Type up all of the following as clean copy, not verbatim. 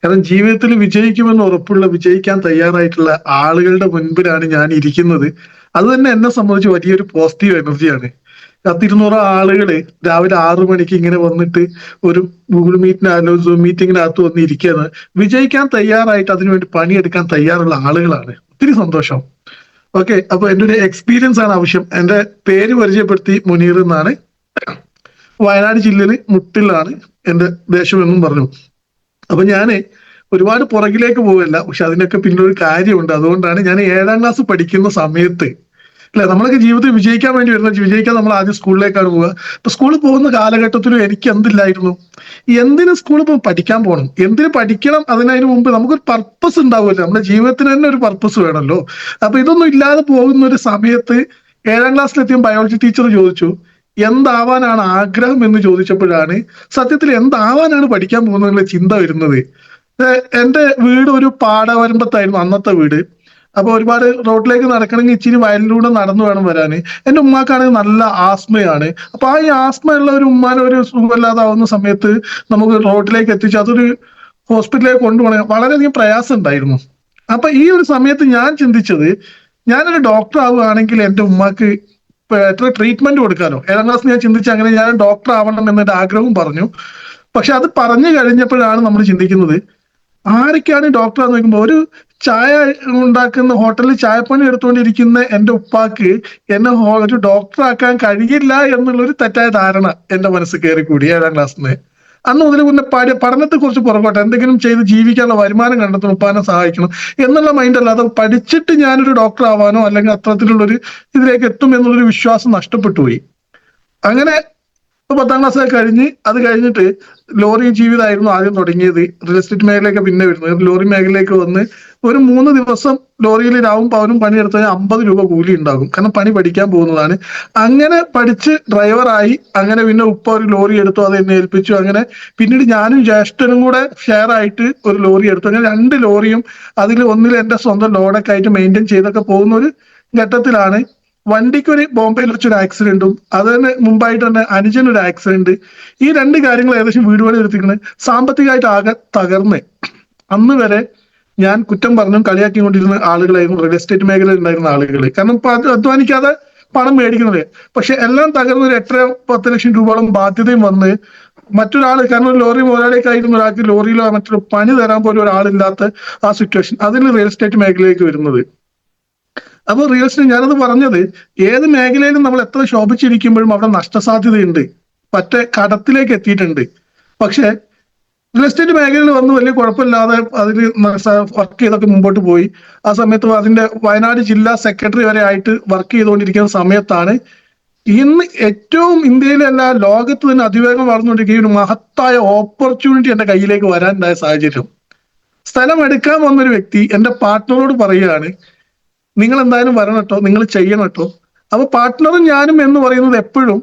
കാരണം ജീവിതത്തിൽ വിജയിക്കുമെന്ന് ഉറപ്പുള്ള, വിജയിക്കാൻ തയ്യാറായിട്ടുള്ള ആളുകളുടെ മുൻപിലാണ് ഞാൻ ഇരിക്കുന്നത്. അത് തന്നെ എന്നെ സംബന്ധിച്ച് വലിയൊരു പോസിറ്റീവ് എനർജിയാണ്. 100-200 ആളുകള് രാവിലെ 6 മണിക്ക് ഇങ്ങനെ വന്നിട്ട് ഒരു ഗൂഗിൾ മീറ്റിനോ സൂം മീറ്റിങ്ങിനകത്ത് വന്ന് ഇരിക്കുകയാണ്. വിജയിക്കാൻ തയ്യാറായിട്ട് അതിനുവേണ്ടി പണിയെടുക്കാൻ തയ്യാറുള്ള ആളുകളാണ്. ഒത്തിരി സന്തോഷം. ഓക്കെ, അപ്പൊ എന്റെ ഒരു എക്സ്പീരിയൻസ് ആണ് ആവശ്യം. എന്റെ പേര് പരിചയപ്പെടുത്തി, മുനീർ എന്നാണ്. വയനാട് ജില്ലയിൽ മുട്ടിലാണ് എന്റെ ദേശം എന്നും പറഞ്ഞു. അപ്പൊ ഞാന് ഒരുപാട് പുറകിലേക്ക് പോവല്ല, പക്ഷെ അതിനൊക്കെ പിന്നെ ഒരു കാര്യമുണ്ട്. അതുകൊണ്ടാണ് ഞാൻ 7ാം ക്ലാസ് പഠിക്കുന്ന സമയത്ത്, അല്ലെ, നമ്മളൊക്കെ ജീവിതത്തിൽ വിജയിക്കാൻ വേണ്ടി വരുന്ന, വിജയിക്കാൻ നമ്മൾ ആദ്യം സ്കൂളിലേക്കാണ് പോവുക. ഇപ്പൊ സ്കൂളിൽ പോകുന്ന കാലഘട്ടത്തിലും എനിക്ക് എന്തില്ലായിരുന്നു, എന്തിന് സ്കൂളിൽ പോയി പഠിക്കാൻ പോകണം, എന്തിന് പഠിക്കണം, അതിനു മുമ്പ് നമുക്കൊരു പർപ്പസ് ഉണ്ടാവുമല്ലോ, നമ്മുടെ ജീവിതത്തിന് തന്നെ ഒരു പർപ്പസ് വേണമല്ലോ. അപ്പൊ ഇതൊന്നും ഇല്ലാതെ പോകുന്ന ഒരു സമയത്ത് 7ാം ക്ലാസ്സിലെത്തിയും ബയോളജി ടീച്ചർ ചോദിച്ചു എന്താവാനാണ് ആഗ്രഹം എന്ന് ചോദിച്ചപ്പോഴാണ് സത്യത്തിൽ എന്താവാനാണ് പഠിക്കാൻ പോകുന്നതിനുള്ള ചിന്ത വരുന്നത്. എന്റെ വീട് ഒരു പാടവരമ്പത്തായിരുന്നു അന്നത്തെ വീട്. അപ്പൊ ഒരുപാട് റോഡിലേക്ക് നടക്കണമെങ്കിൽ ഇച്ചിരി വയലിലൂടെ നടന്നു വേണം വരാന്. എന്റെ ഉമ്മാക്കാണെങ്കിൽ നല്ല ആസ്മയാണ്. അപ്പൊ ഈ ആസ്മ ഉള്ള ഒരു ഉമ്മാനെ ഒരു സുഖമില്ലാതാവുന്ന സമയത്ത് നമുക്ക് റോഡിലേക്ക് എത്തിച്ച് അതൊരു ഹോസ്പിറ്റലിലേക്ക് കൊണ്ടുപോകണേ വളരെയധികം പ്രയാസം ഉണ്ടായിരുന്നു. അപ്പൊ ഈ ഒരു സമയത്ത് ഞാൻ ചിന്തിച്ചത്, ഞാനൊരു ഡോക്ടർ ആവുകയാണെങ്കിൽ എന്റെ ഉമ്മാക്ക് എത്ര ട്രീറ്റ്മെന്റ് കൊടുക്കാനോ. 7ാം ക്ലാസ് ഞാൻ ചിന്തിച്ച അങ്ങനെ ഞാൻ ഡോക്ടർ ആവണം എന്നൊരു ആഗ്രഹവും പറഞ്ഞു. പക്ഷെ അത് പറഞ്ഞു കഴിഞ്ഞപ്പോഴാണ് നമ്മൾ ചിന്തിക്കുന്നത്, ആരൊക്കെയാണ് ഡോക്ടർ എന്ന് നോക്കുമ്പോൾ ഒരു ചായ ഉണ്ടാക്കുന്ന ഹോട്ടലിൽ ചായപ്പണി എടുത്തുകൊണ്ടിരിക്കുന്ന എന്റെ ഉപ്പാക്ക് എന്നെ ഒരു ഡോക്ടർ ആക്കാൻ കഴിയില്ല എന്നുള്ളൊരു തെറ്റായ ധാരണ എന്റെ മനസ്സിൽ കയറി കൂടി 7ാം ക്ലാസ്സിന്. അന്ന് മുതൽ പിന്നെ പഠനത്തെ കുറിച്ച് പുറകോട്ടെ, എന്തെങ്കിലും ചെയ്ത് ജീവിക്കാനുള്ള വരുമാനം കണ്ടെത്തണം, ഉപ്പാനെ സഹായിക്കണം എന്നുള്ള മൈൻഡ് അല്ലാതെ പഠിച്ചിട്ട് ഞാനൊരു ഡോക്ടർ ആവാനോ അല്ലെങ്കിൽ അത്തരത്തിലുള്ളൊരു ഇതിലേക്ക് എത്തും എന്നുള്ളൊരു വിശ്വാസം നഷ്ടപ്പെട്ടു പോയി. അങ്ങനെ 10ാം ക്ലാസ് കഴിഞ്ഞ് അത് കഴിഞ്ഞിട്ട് ലോറി ജീവിതമായിരുന്നു ആദ്യം തുടങ്ങിയത്. റിയൽ എസ്റ്റേറ്റ് മേഖലയൊക്കെ പിന്നെ വരുന്നത്. ലോറി മേഖലയിലേക്ക് വന്ന് ഒരു 3 ദിവസം ലോറിയിൽ രാവും പവനും പണിയെടുത്താൽ 50 രൂപ കൂലി ഉണ്ടാകും. കാരണം പണി പഠിക്കാൻ പോകുന്നതാണ്. അങ്ങനെ പഠിച്ച് ഡ്രൈവറായി. അങ്ങനെ പിന്നെ ഉപ്പ ഒരു ലോറി എടുത്തു, അത് എന്നെ ഏൽപ്പിച്ചു. അങ്ങനെ പിന്നീട് ഞാനും ജ്യേഷ്ഠനും കൂടെ ഷെയർ ആയിട്ട് ഒരു ലോറി എടുത്തു. അങ്ങനെ 2 ലോറിയും അതിൽ ഒന്നിൽ എന്റെ സ്വന്തം ലോഡൊക്കെ ആയിട്ട് മെയിൻറ്റെയിൻ ചെയ്തൊക്കെ പോകുന്ന ഒരു ഘട്ടത്തിലാണ് വണ്ടിക്ക് ഒരു ബോംബെയിൽ വെച്ചൊരു ആക്സിഡന്റും അതിന് മുമ്പായിട്ട് തന്നെ അനുജനൊരു ആക്സിഡന്റ്. ഈ 2 കാര്യങ്ങൾ ഏകദേശം വീട് പണി എടുത്തിരിക്കുന്നത്. സാമ്പത്തികമായിട്ട് ആകെ തകർന്ന് അന്ന് വരെ ഞാൻ കുറ്റം പറഞ്ഞും കളിയാക്കിക്കൊണ്ടിരുന്ന ആളുകളായിരുന്നു റിയൽ എസ്റ്റേറ്റ് മേഖലയിൽ ഉണ്ടായിരുന്ന ആളുകൾ. കാരണം അധ്വാനിക്കാതെ പണം മേടിക്കുന്നത്. പക്ഷെ എല്ലാം തകർന്ന് ഒരു 8-10 ലക്ഷം രൂപയോളം ബാധ്യതയും വന്ന് മറ്റൊരാൾ, കാരണം ഒരു ലോറി മുതലാളിയൊക്കെ ആയിരുന്നു ഒരാൾക്ക് ലോറിയിലോ മറ്റൊരു പണി തരാൻ പോലും ഒരാളില്ലാത്ത ആ സിറ്റുവേഷൻ, അതിൽ റിയൽ എസ്റ്റേറ്റ് മേഖലയിലേക്ക് വരുന്നത്. അപ്പൊ റിയൽ എസ്റ്റേറ്റ്, ഞാനത് പറഞ്ഞത്, ഏത് മേഖലയിലും നമ്മൾ എത്ര ശോഭിച്ചിരിക്കുമ്പോഴും അവിടെ നഷ്ടസാധ്യതയുണ്ട്, മറ്റേ കടത്തിലേക്ക് എത്തിയിട്ടുണ്ട്. പക്ഷെ റിയൽ എസ്റ്റേറ്റ് മേഖലയിൽ വന്ന് വലിയ കുഴപ്പമില്ലാതെ അതിൽ വർക്ക് ചെയ്തൊക്കെ മുമ്പോട്ട് പോയി. ആ സമയത്ത് അതിന്റെ വയനാട് ജില്ലാ സെക്രട്ടറി വരെ ആയിട്ട് വർക്ക് ചെയ്തുകൊണ്ടിരിക്കുന്ന സമയത്താണ് ഇന്ന് ഏറ്റവും ഇന്ത്യയിലല്ല ലോകത്ത് തന്നെ അതിവേഗം വളർന്നുകൊണ്ടിരിക്കുന്ന ഒരു മഹത്തായ ഓപ്പർച്യൂണിറ്റി എന്റെ കയ്യിലേക്ക് വരാനുണ്ടായ സാഹചര്യം. സ്ഥലം എടുക്കാൻ വന്നൊരു വ്യക്തി എന്റെ പാർട്ട്ണറോട് പറയുകയാണ്, നിങ്ങൾ എന്തായാലും വരണം കേട്ടോ, നിങ്ങൾ ചെയ്യണം കേട്ടോ. അപ്പൊ പാർട്ട്ണറും ഞാനും എന്ന് പറയുന്നത് എപ്പോഴും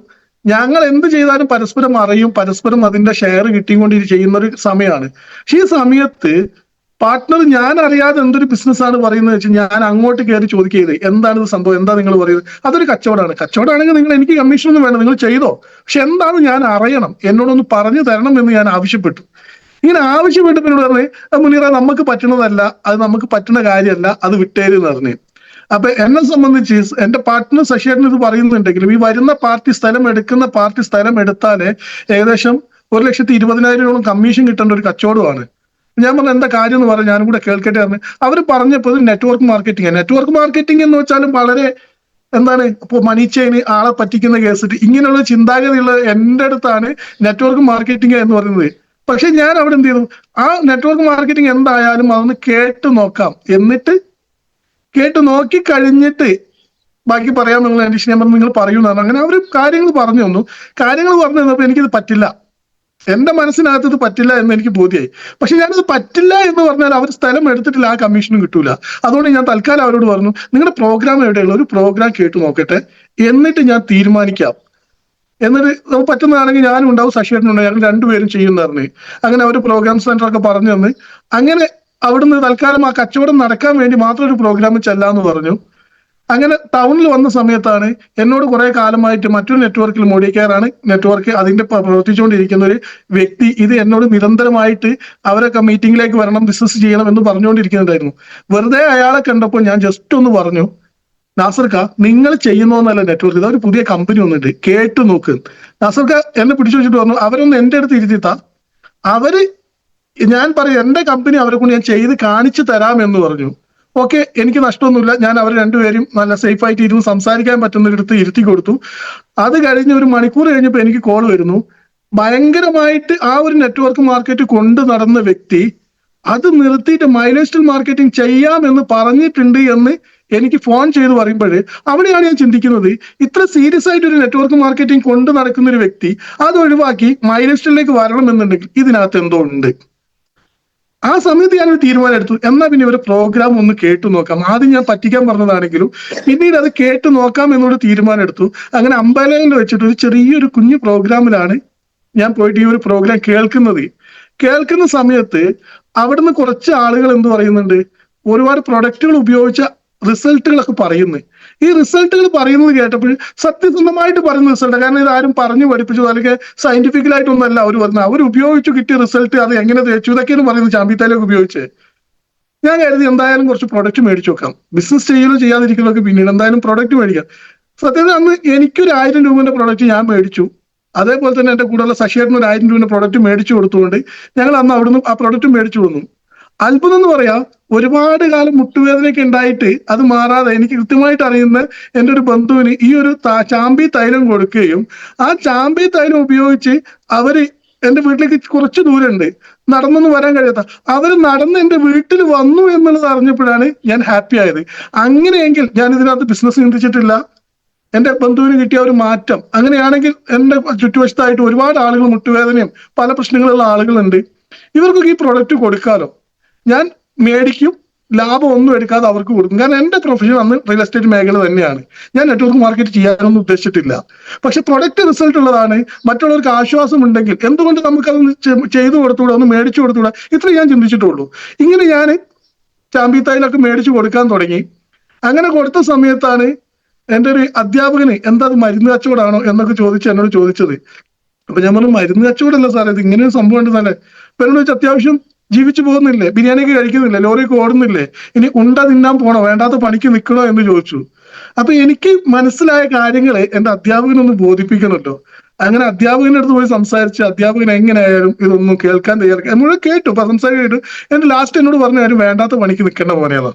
ഞങ്ങൾ എന്ത് ചെയ്താലും പരസ്പരം അറിയും, പരസ്പരം അതിന്റെ ഷെയർ കിട്ടിക്കൊണ്ട് ചെയ്യുന്ന ഒരു സമയമാണ്. പക്ഷെ ഈ സമയത്ത് പാർട്ട്ണർ ഞാൻ അറിയാതെ എന്തൊരു ബിസിനസ്സാണ് പറയുന്നത് വെച്ചാൽ ഞാൻ അങ്ങോട്ട് കയറി ചോദിക്കരുത്, എന്താണ് ഇത് സംഭവം, എന്താ നിങ്ങൾ പറയുന്നത്, അതൊരു കച്ചവടമാണ്. കച്ചവടമാണെങ്കിൽ നിങ്ങൾ എനിക്ക് കമ്മീഷൻ ഒന്നും വേണം, നിങ്ങൾ ചെയ്തോ, പക്ഷെ എന്താണ് ഞാൻ അറിയണം, എന്നോടൊന്ന് പറഞ്ഞു തരണം എന്ന് ഞാൻ ആവശ്യപ്പെട്ടു. ഇങ്ങനെ ആവശ്യപ്പെട്ടപ്പോൾ എന്നോട് പറഞ്ഞ്, മുനീറ നമുക്ക് പറ്റുന്നതല്ല, അത് നമുക്ക് പറ്റുന്ന കാര്യമല്ല, അത് വിട്ടേരെന്ന് പറഞ്ഞു. അപ്പൊ എന്നെ സംബന്ധിച്ച് എന്റെ പാർട്ട്ണർ ശശിയേട്ടൻ ഇത് പറയുന്നുണ്ടെങ്കിലും ഈ വരുന്ന പാർട്ടി സ്ഥലം എടുക്കുന്ന പാർട്ടി സ്ഥലം എടുത്താല് ഏകദേശം 1,20,000 കമ്മീഷൻ കിട്ടേണ്ട ഒരു കച്ചവടമാണ്. ഞാൻ പറഞ്ഞു എന്താ കാര്യം എന്ന് പറഞ്ഞു, ഞാനും കൂടെ കേൾക്കട്ടെ പറഞ്ഞു. അവർ പറഞ്ഞപ്പോൾ നെറ്റ്വർക്ക് മാർക്കറ്റിംഗ്. നെറ്റ്വർക്ക് മാർക്കറ്റിംഗ് എന്ന് വെച്ചാലും വളരെ എന്താണ്, ഇപ്പൊ മണി ചെയിന്, ആളെ പറ്റിക്കുന്ന കേസിട്ട് ഇങ്ങനെയുള്ള ചിന്താഗതിയുള്ള എന്റെ അടുത്താണ് നെറ്റ്വർക്ക് മാർക്കറ്റിംഗ് എന്ന് പറയുന്നത്. പക്ഷെ ഞാൻ അവിടെ എന്ത് ചെയ്തു, ആ നെറ്റ്വർക്ക് മാർക്കറ്റിംഗ് എന്തായാലും അതൊന്ന് കേട്ട് നോക്കാം, എന്നിട്ട് കേട്ട് നോക്കി കഴിഞ്ഞിട്ട് ബാക്കി പറയാൻ നിങ്ങൾ അന്വേഷിച്ച് ഞാൻ പറഞ്ഞു നിങ്ങൾ പറയുന്നതാണ്. അങ്ങനെ അവർ കാര്യങ്ങൾ പറഞ്ഞു തന്നു. കാര്യങ്ങൾ പറഞ്ഞു തന്നപ്പോൾ എനിക്കിത് പറ്റില്ല, എന്റെ മനസ്സിനകത്ത് ഇത് പറ്റില്ല എന്ന് എനിക്ക് ബോധ്യമായി. പക്ഷെ ഞാനിത് പറ്റില്ല എന്ന് പറഞ്ഞാൽ അവർ സ്ഥലം എടുത്തിട്ടില്ല, ആ കമ്മീഷനും കിട്ടൂല. അതുകൊണ്ട് ഞാൻ തൽക്കാലം അവരോട് പറഞ്ഞു, നിങ്ങളുടെ പ്രോഗ്രാം എവിടെയുള്ള ഒരു പ്രോഗ്രാം കേട്ടു നോക്കട്ടെ, എന്നിട്ട് ഞാൻ തീരുമാനിക്കാം. എന്നിട്ട് നമുക്ക് പറ്റുന്നതാണെങ്കിൽ ഞാനും ഉണ്ടാവും, ശശിയേട്ടനുണ്ടാവും, ഞങ്ങൾ 2 പേരും ചെയ്യുന്നതാണ്. അങ്ങനെ അവർ പ്രോഗ്രാം സെന്റർ ഒക്കെ പറഞ്ഞു തന്ന് അങ്ങനെ അവിടുന്ന് തൽക്കാലം ആ കച്ചവടം നടക്കാൻ വേണ്ടി മാത്രം ഒരു പ്രോഗ്രാം ചെല്ലാന്ന് പറഞ്ഞു. അങ്ങനെ ടൗണിൽ വന്ന സമയത്താണ് എന്നോട് കുറെ കാലമായിട്ട് മറ്റൊരു നെറ്റ്വർക്കിൽ മോഡിക്കെയറാണ് നെറ്റ്വർക്ക് അതിന്റെ പ്രവർത്തിച്ചുകൊണ്ടിരിക്കുന്ന ഒരു വ്യക്തി ഇത് എന്നോട് നിരന്തരമായിട്ട് അവരൊക്കെ മീറ്റിംഗിലേക്ക് വരണം, ബിസിനസ് ചെയ്യണം എന്ന് പറഞ്ഞുകൊണ്ടിരിക്കുന്നുണ്ടായിരുന്നു. വെറുതെ അയാളെ കണ്ടപ്പോൾ ഞാൻ ജസ്റ്റ് ഒന്ന് പറഞ്ഞു, നാസർക്ക നിങ്ങൾ ചെയ്യുന്നോന്നല്ല നെറ്റ്വർക്ക്, ഇതൊരു പുതിയ കമ്പനി വന്നിട്ട് കേട്ടു നോക്ക്. നാസർക്ക എന്നെ പിടിച്ചു വെച്ചിട്ട് പറഞ്ഞു, അവരൊന്ന് എന്റെ അടുത്ത് ഇരുത്തിത്താ, അവര് ഞാൻ പറയും എന്റെ കമ്പനി അവരെ കൊണ്ട് ഞാൻ ചെയ്ത് കാണിച്ചു തരാം എന്ന് പറഞ്ഞു. ഓക്കെ, എനിക്ക് നഷ്ടമൊന്നുമില്ല. ഞാൻ അവർ രണ്ടുപേരും നല്ല സേഫ് ആയിട്ട് ഇരുന്ന് സംസാരിക്കാൻ പറ്റുന്നൊരിടത്ത് ഇരുത്തി കൊടുത്തു. അത് കഴിഞ്ഞ് ഒരു മണിക്കൂർ കഴിഞ്ഞപ്പോൾ എനിക്ക് കോൾ വരുന്നു. ഭയങ്കരമായിട്ട് ആ ഒരു നെറ്റ്വർക്ക് മാർക്കറ്റ് കൊണ്ട് നടന്ന വ്യക്തി അത് നിർത്തിയിട്ട് മൈലേജ് മാർക്കറ്റിംഗ് ചെയ്യാം എന്ന് പറഞ്ഞിട്ടുണ്ട് എന്ന് എനിക്ക് ഫോൺ ചെയ്ത് പറയുമ്പോൾ അവിടെയാണ് ഞാൻ ചിന്തിക്കുന്നത്, ഇത്ര സീരിയസ് ആയിട്ട് ഒരു നെറ്റ്വർക്ക് മാർക്കറ്റിംഗ് കൊണ്ട് നടക്കുന്ന ഒരു വ്യക്തി അത് ഒഴിവാക്കി മൈലേജിലേക്ക് വരണം എന്നുണ്ടെങ്കിൽ ഇതിനകത്ത് എന്തോ ഉണ്ട്. ആ സമയത്ത് ഞാനൊരു തീരുമാനം എടുത്തു, എന്നാ പിന്നെ ഒരു പ്രോഗ്രാം ഒന്ന് കേട്ടു നോക്കാം. ആദ്യം ഞാൻ പറ്റിക്കാൻ പറഞ്ഞതാണെങ്കിലും പിന്നീട് അത് കേട്ടു നോക്കാം എന്നൊരു തീരുമാനം എടുത്തു. അങ്ങനെ അമ്പലയിൽ വെച്ചിട്ട് ഒരു ചെറിയൊരു കുഞ്ഞു പ്രോഗ്രാമിലാണ് ഞാൻ പോയിട്ട് ഈ ഒരു പ്രോഗ്രാം കേൾക്കുന്ന സമയത്ത് അവിടുന്ന് കുറച്ച് ആളുകൾ എന്ത് പറയുന്നുണ്ട്, ഒരുപാട് പ്രൊഡക്റ്റുകൾ ഉപയോഗിച്ച റിസൾട്ടുകളൊക്കെ പറയുന്നു. ഈ റിസൾട്ടുകൾ പറയുന്നത് കേട്ടപ്പോൾ സത്യസന്ധമായിട്ട് പറയുന്ന റിസൾട്ട്, കാരണം ഇത് ആരും പറഞ്ഞു പഠിപ്പിച്ചു അല്ലെങ്കിൽ സയന്റിഫിക്കലായിട്ടൊന്നല്ല അവർ പറഞ്ഞത്, അവർ ഉപയോഗിച്ചു കിട്ടിയ റിസൾട്ട് അത് എങ്ങനെ തേച്ചു ഇതൊക്കെയാണ് പറയുന്നത്. ചാമ്പിത്താലൊക്കെ ഉപയോഗിച്ച് ഞാൻ കരുതി എന്തായാലും കുറച്ച് പ്രൊഡക്റ്റ് മേടിച്ചു വെക്കാം, ബിസിനസ് ചെയ്യലോ ചെയ്യാതിരിക്കലൊക്കെ പിന്നീട് എന്തായാലും പ്രൊഡക്റ്റ് മേടിക്കാം. സത്യത്തിൽ അന്ന് എനിക്കൊരു 1000 രൂപയുടെ പ്രൊഡക്റ്റ് ഞാൻ മേടിച്ചു. അതേപോലെ തന്നെ എന്റെ കൂടെയുള്ള ശശിയേട്ടന് ഒരു 1000 രൂപയുടെ പ്രൊഡക്റ്റ് മേടിച്ചു കൊടുത്തുകൊണ്ട് ഞങ്ങൾ അന്ന് അവിടുന്ന് ആ പ്രൊഡക്റ്റ് മേടിച്ചു വന്നു. അത്ഭുതം എന്ന് പറയാം, ഒരുപാട് കാലം മുട്ടുവേദനയൊക്കെ ഉണ്ടായിട്ട് അത് മാറാതെ എനിക്ക് കൃത്യമായിട്ട് അറിയുന്ന എൻ്റെ ഒരു ബന്ധുവിന് ഈ ഒരു ചാമ്പി തൈലം കൊടുക്കുകയും ആ ചാമ്പി തൈലം ഉപയോഗിച്ച് അവര് എന്റെ വീട്ടിലേക്ക് കുറച്ച് ദൂരമുണ്ട്, നടന്നൊന്നും വരാൻ കഴിയാത്ത അവര് നടന്ന് എന്റെ വീട്ടിൽ വന്നു എന്നുള്ളത് അറിഞ്ഞപ്പോഴാണ് ഞാൻ ഹാപ്പി ആയത്. അങ്ങനെയെങ്കിൽ ഞാൻ ഇതിനകത്ത് ബിസിനസ് ചിന്തിച്ചിട്ടില്ല, എന്റെ ബന്ധുവിന് കിട്ടിയ ഒരു മാറ്റം. അങ്ങനെയാണെങ്കിൽ എന്റെ ചുറ്റുവശത്തായിട്ട് ഒരുപാട് ആളുകൾ മുട്ടുവേദനയും പല പ്രശ്നങ്ങളുള്ള ആളുകളുണ്ട്, ഇവർക്കൊക്കെ ഈ പ്രൊഡക്റ്റ് കൊടുക്കാലോ. ഞാൻ മേടിക്കും, ലാഭം ഒന്നും എടുക്കാതെ അവർക്ക് കൊടുക്കും. കാരണം എന്റെ പ്രൊഫഷൻ അന്ന് റിയൽ എസ്റ്റേറ്റ് മേഖല തന്നെയാണ്. ഞാൻ നെറ്റ്വർക്ക് മാർക്കറ്റ് ചെയ്യാനൊന്നും ഉദ്ദേശിച്ചിട്ടില്ല. പക്ഷെ പ്രൊഡക്റ്റ് റിസൾട്ട് ഉള്ളതാണ്, മറ്റുള്ളവർക്ക് ആശ്വാസം ഉണ്ടെങ്കിൽ എന്തുകൊണ്ട് നമുക്കത് ചെയ്തു കൊടുത്തുകൂടാ, ഒന്ന് മേടിച്ചു കൊടുത്തുകൂടാ, ഇത്ര ഞാൻ ചിന്തിച്ചിട്ടുള്ളൂ. ഇങ്ങനെ ഞാൻ ചാമ്പിത്തായിലൊക്കെ മേടിച്ചു കൊടുക്കാൻ തുടങ്ങി. അങ്ങനെ കൊടുത്ത സമയത്താണ് എൻ്റെ ഒരു അധ്യാപകന് എന്താ അത് മരുന്ന് കച്ചവടമാണോ എന്നൊക്കെ എന്നോട് ചോദിച്ചത്. അപ്പൊ ഞാൻ പറഞ്ഞു, മരുന്ന് കച്ചവടമല്ല സാറേ, ഇത് ഇങ്ങനെ ഒരു സംഭവം ഉണ്ട് തന്നെ. ഇപ്പൊ എന്നോട് വെച്ച് അത്യാവശ്യം ജീവിച്ചു പോകുന്നില്ലേ, ബിരിയാണിയൊക്കെ കഴിക്കുന്നില്ലേ, ലോറിയൊക്കെ ഓടുന്നില്ലേ, ഇനി ഉണ്ട തിന്നാൻ പോണോ, വേണ്ടാത്ത പണിക്ക് നിൽക്കണോ എന്ന് ചോദിച്ചു. അപ്പൊ എനിക്ക് മനസ്സിലായ കാര്യങ്ങള് എന്റെ അധ്യാപകനൊന്ന് ബോധിപ്പിക്കണമല്ലോ. അങ്ങനെ അധ്യാപകന്റെ അടുത്ത് പോയി സംസാരിച്ച് അധ്യാപകൻ എങ്ങനെയായാലും ഇതൊന്നും കേൾക്കാൻ തയ്യാറാക്കി മുഴുവൻ കേട്ടു. അപ്പൊ സംസാരിക്കാൻ കേട്ടു. എന്റെ ലാസ്റ്റ് എന്നോട് പറഞ്ഞു, ആരും വേണ്ടാത്ത പണിക്ക് നിൽക്കേണ്ട പോലെയാണ്.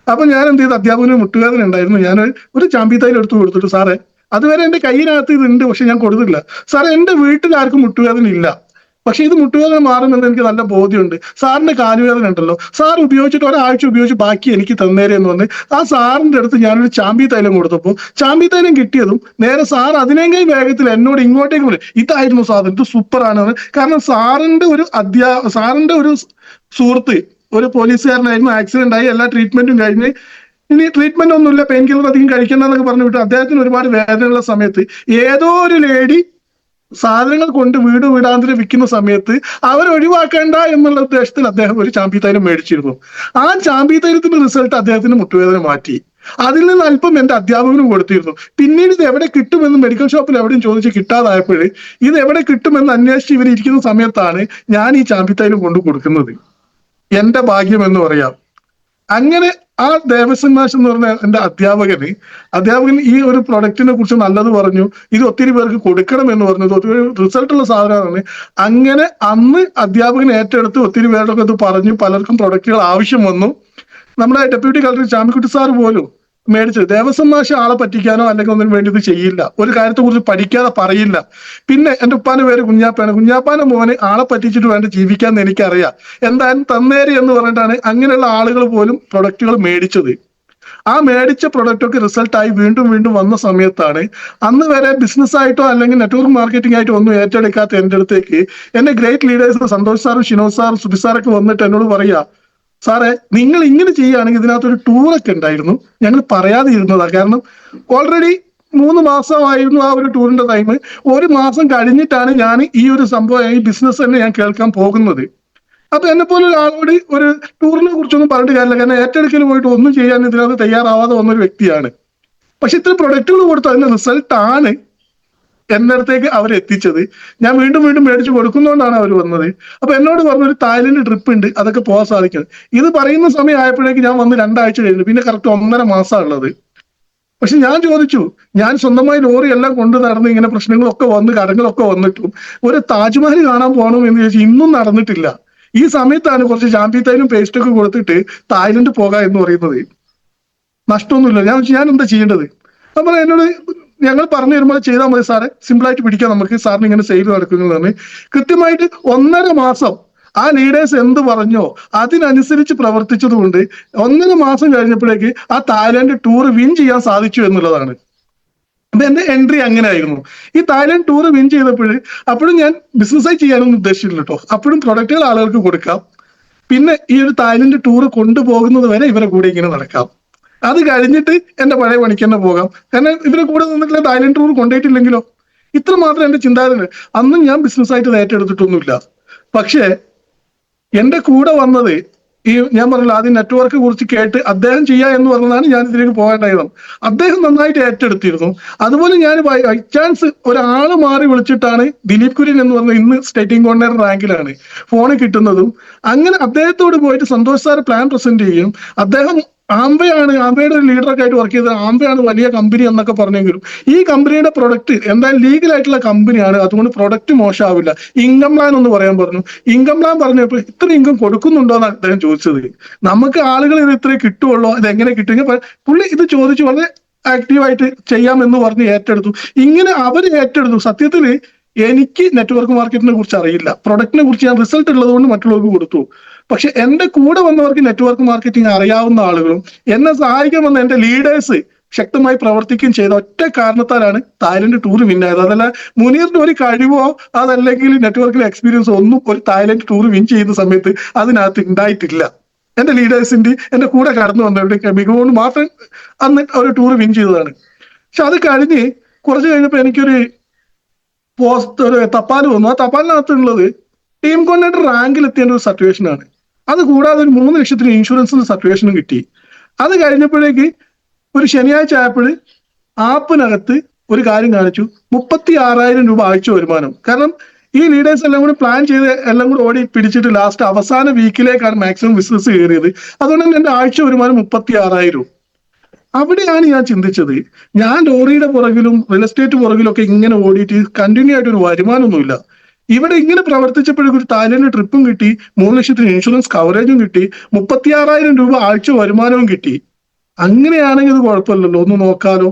അപ്പൊ ഞാൻ എന്ത് ചെയ്തു, അധ്യാപകന് മുട്ടുവേദന ഉണ്ടായിരുന്നു, ഞാൻ ഒരു ചാമ്പിത്തായിൽ എടുത്ത് കൊടുത്തിട്ട്, സാറേ അതുവരെ എന്റെ കയ്യിനകത്ത് ഇതുണ്ട് പക്ഷെ ഞാൻ കൊടുത്തില്ല, സാറേ എന്റെ വീട്ടിൽ ആർക്കും മുട്ടുവേദന ഇല്ല, പക്ഷെ ഇത് മുട്ടുവേദന മാറുമെന്ന് എനിക്ക് നല്ല ബോധ്യമുണ്ട്, സാറിന്റെ കാലുവേദന ഉണ്ടല്ലോ, സാർ ഉപയോഗിച്ചിട്ട് ഒരാഴ്ച ഉപയോഗിച്ച് ബാക്കി എനിക്ക് തന്നേരെ എന്ന് പറഞ്ഞ് ആ സാറിന്റെ അടുത്ത് ഞാനൊരു ചാമ്പി തൈലം കൊടുത്തപ്പോൾ ചാമ്പി തൈലം കിട്ടിയതും നേരെ സാർ അതിനേക്കാൾ വേഗത്തിൽ എന്നോട് ഇങ്ങോട്ടേക്ക് പറയും, ഇതായിരുന്നു സാധനം, ഇത് സൂപ്പറാണ്. കാരണം സാറിന്റെ ഒരു സുഹൃത്ത് ഒരു പോലീസുകാരനായിരുന്നു, ആക്സിഡന്റ് ആയി, എല്ലാ ട്രീറ്റ്മെന്റും കഴിഞ്ഞ് ഇനി ട്രീറ്റ്മെന്റ് ഒന്നുമില്ല, പെയിൻ കില്ലർ അധികം കഴിക്കണ്ടെന്നൊക്കെ പറഞ്ഞു വിട്ടു. അദ്ദേഹത്തിന് ഒരുപാട് വേദനയുള്ള സമയത്ത് ഏതോ ഒരു ലേഡി സാധനങ്ങൾ കൊണ്ട് വീടാന്തരം വിൽക്കുന്ന സമയത്ത് അവർ ഒഴിവാക്കേണ്ട എന്നുള്ള ഉദ്ദേശത്തിൽ അദ്ദേഹം ഒരു ചാമ്പി തൈലം മേടിച്ചിരുന്നു. ആ ചാമ്പി തൈലത്തിന്റെ റിസൾട്ട് അദ്ദേഹത്തിന് മുട്ടുവേദന മാറ്റി. അതിൽ നിന്ന് അല്പം എന്റെ അധ്യാപകനും കൊടുത്തിരുന്നു. പിന്നീട് ഇത് എവിടെ കിട്ടുമെന്ന് മെഡിക്കൽ ഷോപ്പിൽ എവിടെയും ചോദിച്ച് കിട്ടാതായപ്പോൾ ഇത് എവിടെ കിട്ടുമെന്ന് അന്വേഷിച്ച് ഇവർ ഇരിക്കുന്ന സമയത്താണ് ഞാൻ ഈ ചാമ്പി തൈലം കൊണ്ട് കൊടുക്കുന്നത്. എന്റെ ഭാഗ്യം എന്ന് പറയാം. അങ്ങനെ ആ ദേവസ്വം മാഷ് എന്ന് പറഞ്ഞ എന്റെ അധ്യാപകൻ ഈ ഒരു പ്രൊഡക്റ്റിനെ കുറിച്ച് നല്ലത് പറഞ്ഞു, ഇത് ഒത്തിരി പേർക്ക് കൊടുക്കണം എന്ന് പറഞ്ഞു, ഒത്തിരി റിസൾട്ടുള്ള സാധനമാണ്. അങ്ങനെ അന്ന് അധ്യാപകൻ ഏറ്റെടുത്ത് ഒത്തിരി പേരുടെ ഇത് പറഞ്ഞു, പലർക്കും പ്രൊഡക്റ്റുകൾ ആവശ്യം വന്നു. നമ്മുടെ ഡെപ്യൂട്ടി കളക്ടർ ചാമിക്കുട്ടി സാർ പോലും മേടിച്ചത്. ദേവസ്വം മാഷ് ആളെ പറ്റിക്കാനോ അല്ലെങ്കിൽ ഒന്നിനും വേണ്ടി ഇത് ചെയ്യില്ല, ഒരു കാര്യത്തെ കുറിച്ച് പഠിക്കാതെ പറയില്ല. പിന്നെ എന്റെ ഉപ്പാന്റെ പേര് കുഞ്ഞാപ്പാണ്, കുഞ്ഞാപ്പാന്റെ മോന് ആളെ പറ്റിച്ചിട്ട് വേണ്ട ജീവിക്കാൻ എനിക്കറിയാം, എന്തായാലും തന്നേരി എന്ന് പറഞ്ഞിട്ടാണ് അങ്ങനെയുള്ള ആളുകൾ പോലും പ്രൊഡക്റ്റുകൾ മേടിച്ചത്. ആ മേടിച്ച പ്രൊഡക്റ്റൊക്കെ റിസൾട്ടായി വീണ്ടും വന്ന സമയത്താണ് അന്ന് വരെ ബിസിനസ് ആയിട്ടോ അല്ലെങ്കിൽ നെറ്റ്വർക്ക് മാർക്കറ്റിംഗ് ആയിട്ടോ ഒന്നും ഏറ്റെടുക്കാത്ത എന്റെ അടുത്തേക്ക് എന്റെ ഗ്രേറ്റ് ലീഡേഴ്സ് സന്തോഷ് സാറും ഷിനോജ് സാറും സുബി സാറൊക്കെ വന്നിട്ട് എന്നോട് പറയാ, സാറേ നിങ്ങൾ ഇങ്ങനെ ചെയ്യുകയാണെങ്കിൽ ഇതിനകത്തൊരു ടൂറൊക്കെ ഉണ്ടായിരുന്നു, ഞങ്ങൾ പറയാതെ ഇരുന്നതാ, കാരണം ഓൾറെഡി 3 മാസമായിരുന്നു ആ ഒരു ടൂറിന്റെ ടൈം. 1 മാസം കഴിഞ്ഞിട്ടാണ് ഞാൻ ഈ ഒരു സംഭവം ഈ ബിസിനസ് തന്നെ ഞാൻ കേൾക്കാൻ പോകുന്നത്. അപ്പൊ എന്നെ പോലെ ഒരാളോട് ഒരു ടൂറിനെ കുറിച്ചൊന്നും പറഞ്ഞിട്ട് കാര്യമില്ല, കാരണം ഏറ്റെടുക്കൽ പോയിട്ട് ഒന്നും ചെയ്യാൻ ഇതിനകത്ത് തയ്യാറാവാതെ വന്നൊരു വ്യക്തിയാണ്. പക്ഷെ ഇത്ര പ്രൊഡക്റ്റുകൾ കൊടുത്തു അതിന്റെ റിസൾട്ട് ആണ് എന്റെ അടുത്തേക്ക് അവർ എത്തിച്ചത്. ഞാൻ വീണ്ടും വീണ്ടും മേടിച്ച് കൊടുക്കുന്നതുകൊണ്ടാണ് അവർ വന്നത്. അപ്പൊ എന്നോട് പറഞ്ഞ ഒരു തായ്ലൻഡ് ട്രിപ്പ് ഉണ്ട്, അതൊക്കെ പോകാൻ സാധിക്കും. ഇത് പറയുന്ന സമയം ആയപ്പോഴേക്ക് ഞാൻ വന്ന് 2 ആഴ്ച കഴിഞ്ഞു, പിന്നെ കറക്റ്റ് 1.5 മാസമാണ് ഉള്ളത്. പക്ഷെ ഞാൻ ചോദിച്ചു, ഞാൻ സ്വന്തമായി ലോറി എല്ലാം കൊണ്ട് നടന്ന് ഇങ്ങനെ പ്രശ്നങ്ങളൊക്കെ വന്ന് കടങ്ങളൊക്കെ വന്നിട്ടും ഒരു താജ്മഹൽ കാണാൻ പോകണം എന്ന് ചോദിച്ചാൽ ഇന്നും നടന്നിട്ടില്ല. ഈ സമയത്താണ് കുറച്ച് ചാമ്പിത്തൈലും പേസ്റ്റൊക്കെ കൊടുത്തിട്ട് തായ്ലൻഡ് പോകാം എന്ന് പറയുന്നത്. നഷ്ടമൊന്നുമില്ല. ഞാൻ എന്താ ചെയ്യേണ്ടത്? അപ്പൊ എന്നോട് ഞങ്ങൾ പറഞ്ഞു തരുമ്പോൾ ചെയ്താൽ മതി സാറെ, സിമ്പിളായിട്ട് പിടിക്കാം നമുക്ക്, സാറിന് ഇങ്ങനെ സെയിൽ നടക്കുന്നതാണ്. കൃത്യമായിട്ട് 1.5 മാസം ആ ലീഡേഴ്സ് എന്ത് പറഞ്ഞോ അതിനനുസരിച്ച് പ്രവർത്തിച്ചത് കൊണ്ട് 1.5 മാസം കഴിഞ്ഞപ്പോഴേക്ക് ആ തായ്ലാന്റ് ടൂർ വിൻ ചെയ്യാൻ സാധിച്ചു എന്നുള്ളതാണ്. അപ്പൊ എന്റെ എൻട്രി അങ്ങനെ ആയിരുന്നു. ഈ തായ്ലാന്റ് ടൂർ വിൻ ചെയ്തപ്പോൾ അപ്പോഴും ഞാൻ ബിസിനസ്സായി ചെയ്യാനൊന്നും ഉദ്ദേശിച്ചില്ല കേട്ടോ. അപ്പോഴും പ്രൊഡക്റ്റുകൾ ആളുകൾക്ക് കൊടുക്കാം, പിന്നെ ഈ ഒരു തായ്ലൻഡ് ടൂർ കൊണ്ടുപോകുന്നത് വരെ ഇവരെ കൂടെ ഇങ്ങനെ നടക്കാം. അത് കഴിഞ്ഞിട്ട് എന്റെ പഴയ പണിക്ക് തന്നെ പോകാം, കാരണം ഇവരെ കൂടെ നിന്നിട്ടുള്ള തായ്ലൻഡ് ടൂർ കൊണ്ടുപോയിട്ടില്ലെങ്കിലോ. ഇത്ര മാത്രം എന്റെ ചിന്താഗതി. അന്നും ഞാൻ ബിസിനസ്സായിട്ട് ഏറ്റെടുത്തിട്ടൊന്നുമില്ല. പക്ഷേ എന്റെ കൂടെ വന്നത് ഈ ഞാൻ പറഞ്ഞില്ല ആദ്യം നെറ്റ്വർക്ക് കുറിച്ച് കേട്ട് അദ്ദേഹം ചെയ്യാ എന്ന് പറഞ്ഞതാണ് ഞാൻ ഇതിലേക്ക് പോകേണ്ടായത്. അദ്ദേഹം നന്നായിട്ട് ഏറ്റെടുത്തിരുന്നു. അതുപോലെ ഞാൻ ബൈ ചാൻസ് ഒരാള് മാറി വിളിച്ചിട്ടാണ് ദിലീപ് കുര്യൻ എന്ന് പറഞ്ഞ ഇന്ന് സ്റ്റേറ്റിംഗ് കോർഡിനേറ്റർ റാങ്കിലാണ് ഫോണ് കിട്ടുന്നതും. അങ്ങനെ അദ്ദേഹത്തോട് പോയിട്ട് സന്തോഷ് സാർ പ്ലാൻ പ്രസന്റ് ചെയ്യും. അദ്ദേഹം ആംബയുടെ ഒരു ലീഡറൊക്കെ ആയിട്ട് വർക്ക് ചെയ്തത്. ആംബയാണ് വലിയ കമ്പനി എന്നൊക്കെ പറഞ്ഞെങ്കിലും ഈ കമ്പനിയുടെ പ്രൊഡക്റ്റ് എന്തായാലും ലീഗലായിട്ടുള്ള കമ്പനിയാണ്, അതുകൊണ്ട് പ്രൊഡക്റ്റ് മോശമാവില്ല. ഇൻകം പ്ലാൻ ഒന്ന് പറയാൻ പറഞ്ഞു. ഇൻകം പ്ലാൻ പറഞ്ഞപ്പോൾ ഇത്ര ഇൻകം കൊടുക്കുന്നുണ്ടോ എന്നാണ് അദ്ദേഹം ചോദിച്ചത്. നമുക്ക് ആളുകൾ ഇത് ഇത്രേ കിട്ടുള്ളൂ, ഇത് എങ്ങനെ കിട്ടും? പുള്ളി ഇത് ചോദിച്ചു വളരെ ആക്റ്റീവായിട്ട് ചെയ്യാമെന്ന് പറഞ്ഞ് ഏറ്റെടുത്തു. ഇങ്ങനെ അവർ ഏറ്റെടുത്തു. സത്യത്തില് എനിക്ക് നെറ്റ്വർക്ക് മാർക്കറ്റിനെ കുറിച്ച് അറിയില്ല, പ്രൊഡക്റ്റിനെ കുറിച്ച് ഞാൻ റിസൾട്ട് ഉള്ളത് കൊണ്ട് മറ്റുള്ളവർക്ക് കൊടുത്തു. പക്ഷെ എന്റെ കൂടെ വന്നവർക്ക് നെറ്റ്വർക്ക് മാർക്കറ്റിംഗ് അറിയാവുന്ന ആളുകളും എന്നെ സഹായിക്കാൻ വന്ന എന്റെ ലീഡേഴ്സ് ശക്തമായി പ്രവർത്തിക്കുകയും ചെയ്ത ഒറ്റ കാരണത്താലാണ് തായ്ലൻഡ് ടൂർ വിന്നായത്. അതല്ല മുനീറിന്റെ ഒരു കഴിവോ അതല്ലെങ്കിൽ നെറ്റ്വർക്കിലെ എക്സ്പീരിയൻസോ ഒന്നും ഒരു തായ്ലൻഡ് ടൂർ വിൻ ചെയ്യുന്ന സമയത്ത് അതിനകത്ത് ഉണ്ടായിട്ടില്ല. എന്റെ ലീഡേഴ്സിന്റെ എന്റെ കൂടെ കടന്നു വന്നവരുടെ മികവുകൊണ്ട് മാത്രം അന്ന് ഒരു ടൂർ വിൻ ചെയ്തതാണ്. പക്ഷെ അത് കഴിഞ്ഞ് കുറച്ച് കഴിഞ്ഞപ്പോ എനിക്കൊരു ഒരു തപാൽ വന്നു. ആ തപാലിനകത്തുള്ളത് ടീം കോർഡിനേറ്റർ റാങ്കിൽ എത്തേണ്ട ഒരു സിറ്റുവേഷൻ ആണ്. അത് കൂടാതെ ഒരു 3 ലക്ഷത്തിന് ഇൻഷുറൻസിന്റെ സിറ്റുവേഷനും കിട്ടി. അത് കഴിഞ്ഞപ്പോഴേക്ക് ഒരു ശനിയാഴ്ച ആയപ്പോൾ ആപ്പിനകത്ത് ഒരു കാര്യം കാണിച്ചു, 36,000 രൂപ ആഴ്ച വരുമാനം. കാരണം ഈ ലീഡേഴ്സ് എല്ലാം കൂടി പ്ലാൻ ചെയ്ത് എല്ലാം കൂടി ഓടി പിടിച്ചിട്ട് ലാസ്റ്റ് അവസാന വീക്കിലേക്കാണ് മാക്സിമം ബിസിനസ് കയറിയത്. അതുകൊണ്ട് തന്നെ എന്റെ ആഴ്ച വരുമാനം 36,000. അവിടെയാണ് ഞാൻ ചിന്തിച്ചത്, ഞാൻ ലോറിയുടെ പുറകിലും റിയൽ എസ്റ്റേറ്റ് പുറകിലും ഒക്കെ ഇങ്ങനെ ഓടിയിട്ട് കണ്ടിന്യൂ ആയിട്ട് ഒരു വരുമാനമൊന്നുമില്ല. ഇവിടെ ഇങ്ങനെ പ്രവർത്തിച്ചപ്പോഴേക്കും ഒരു തായ്ലൻഡ് ട്രിപ്പും കിട്ടി, 3 ലക്ഷത്തിന് ഇൻഷുറൻസ് കവറേജും കിട്ടി, 36,000 രൂപ ആഴ്ച വരുമാനവും കിട്ടി. അങ്ങനെയാണെങ്കിൽ ഇത് കുഴപ്പമില്ലല്ലോ, ഒന്ന് നോക്കാലോ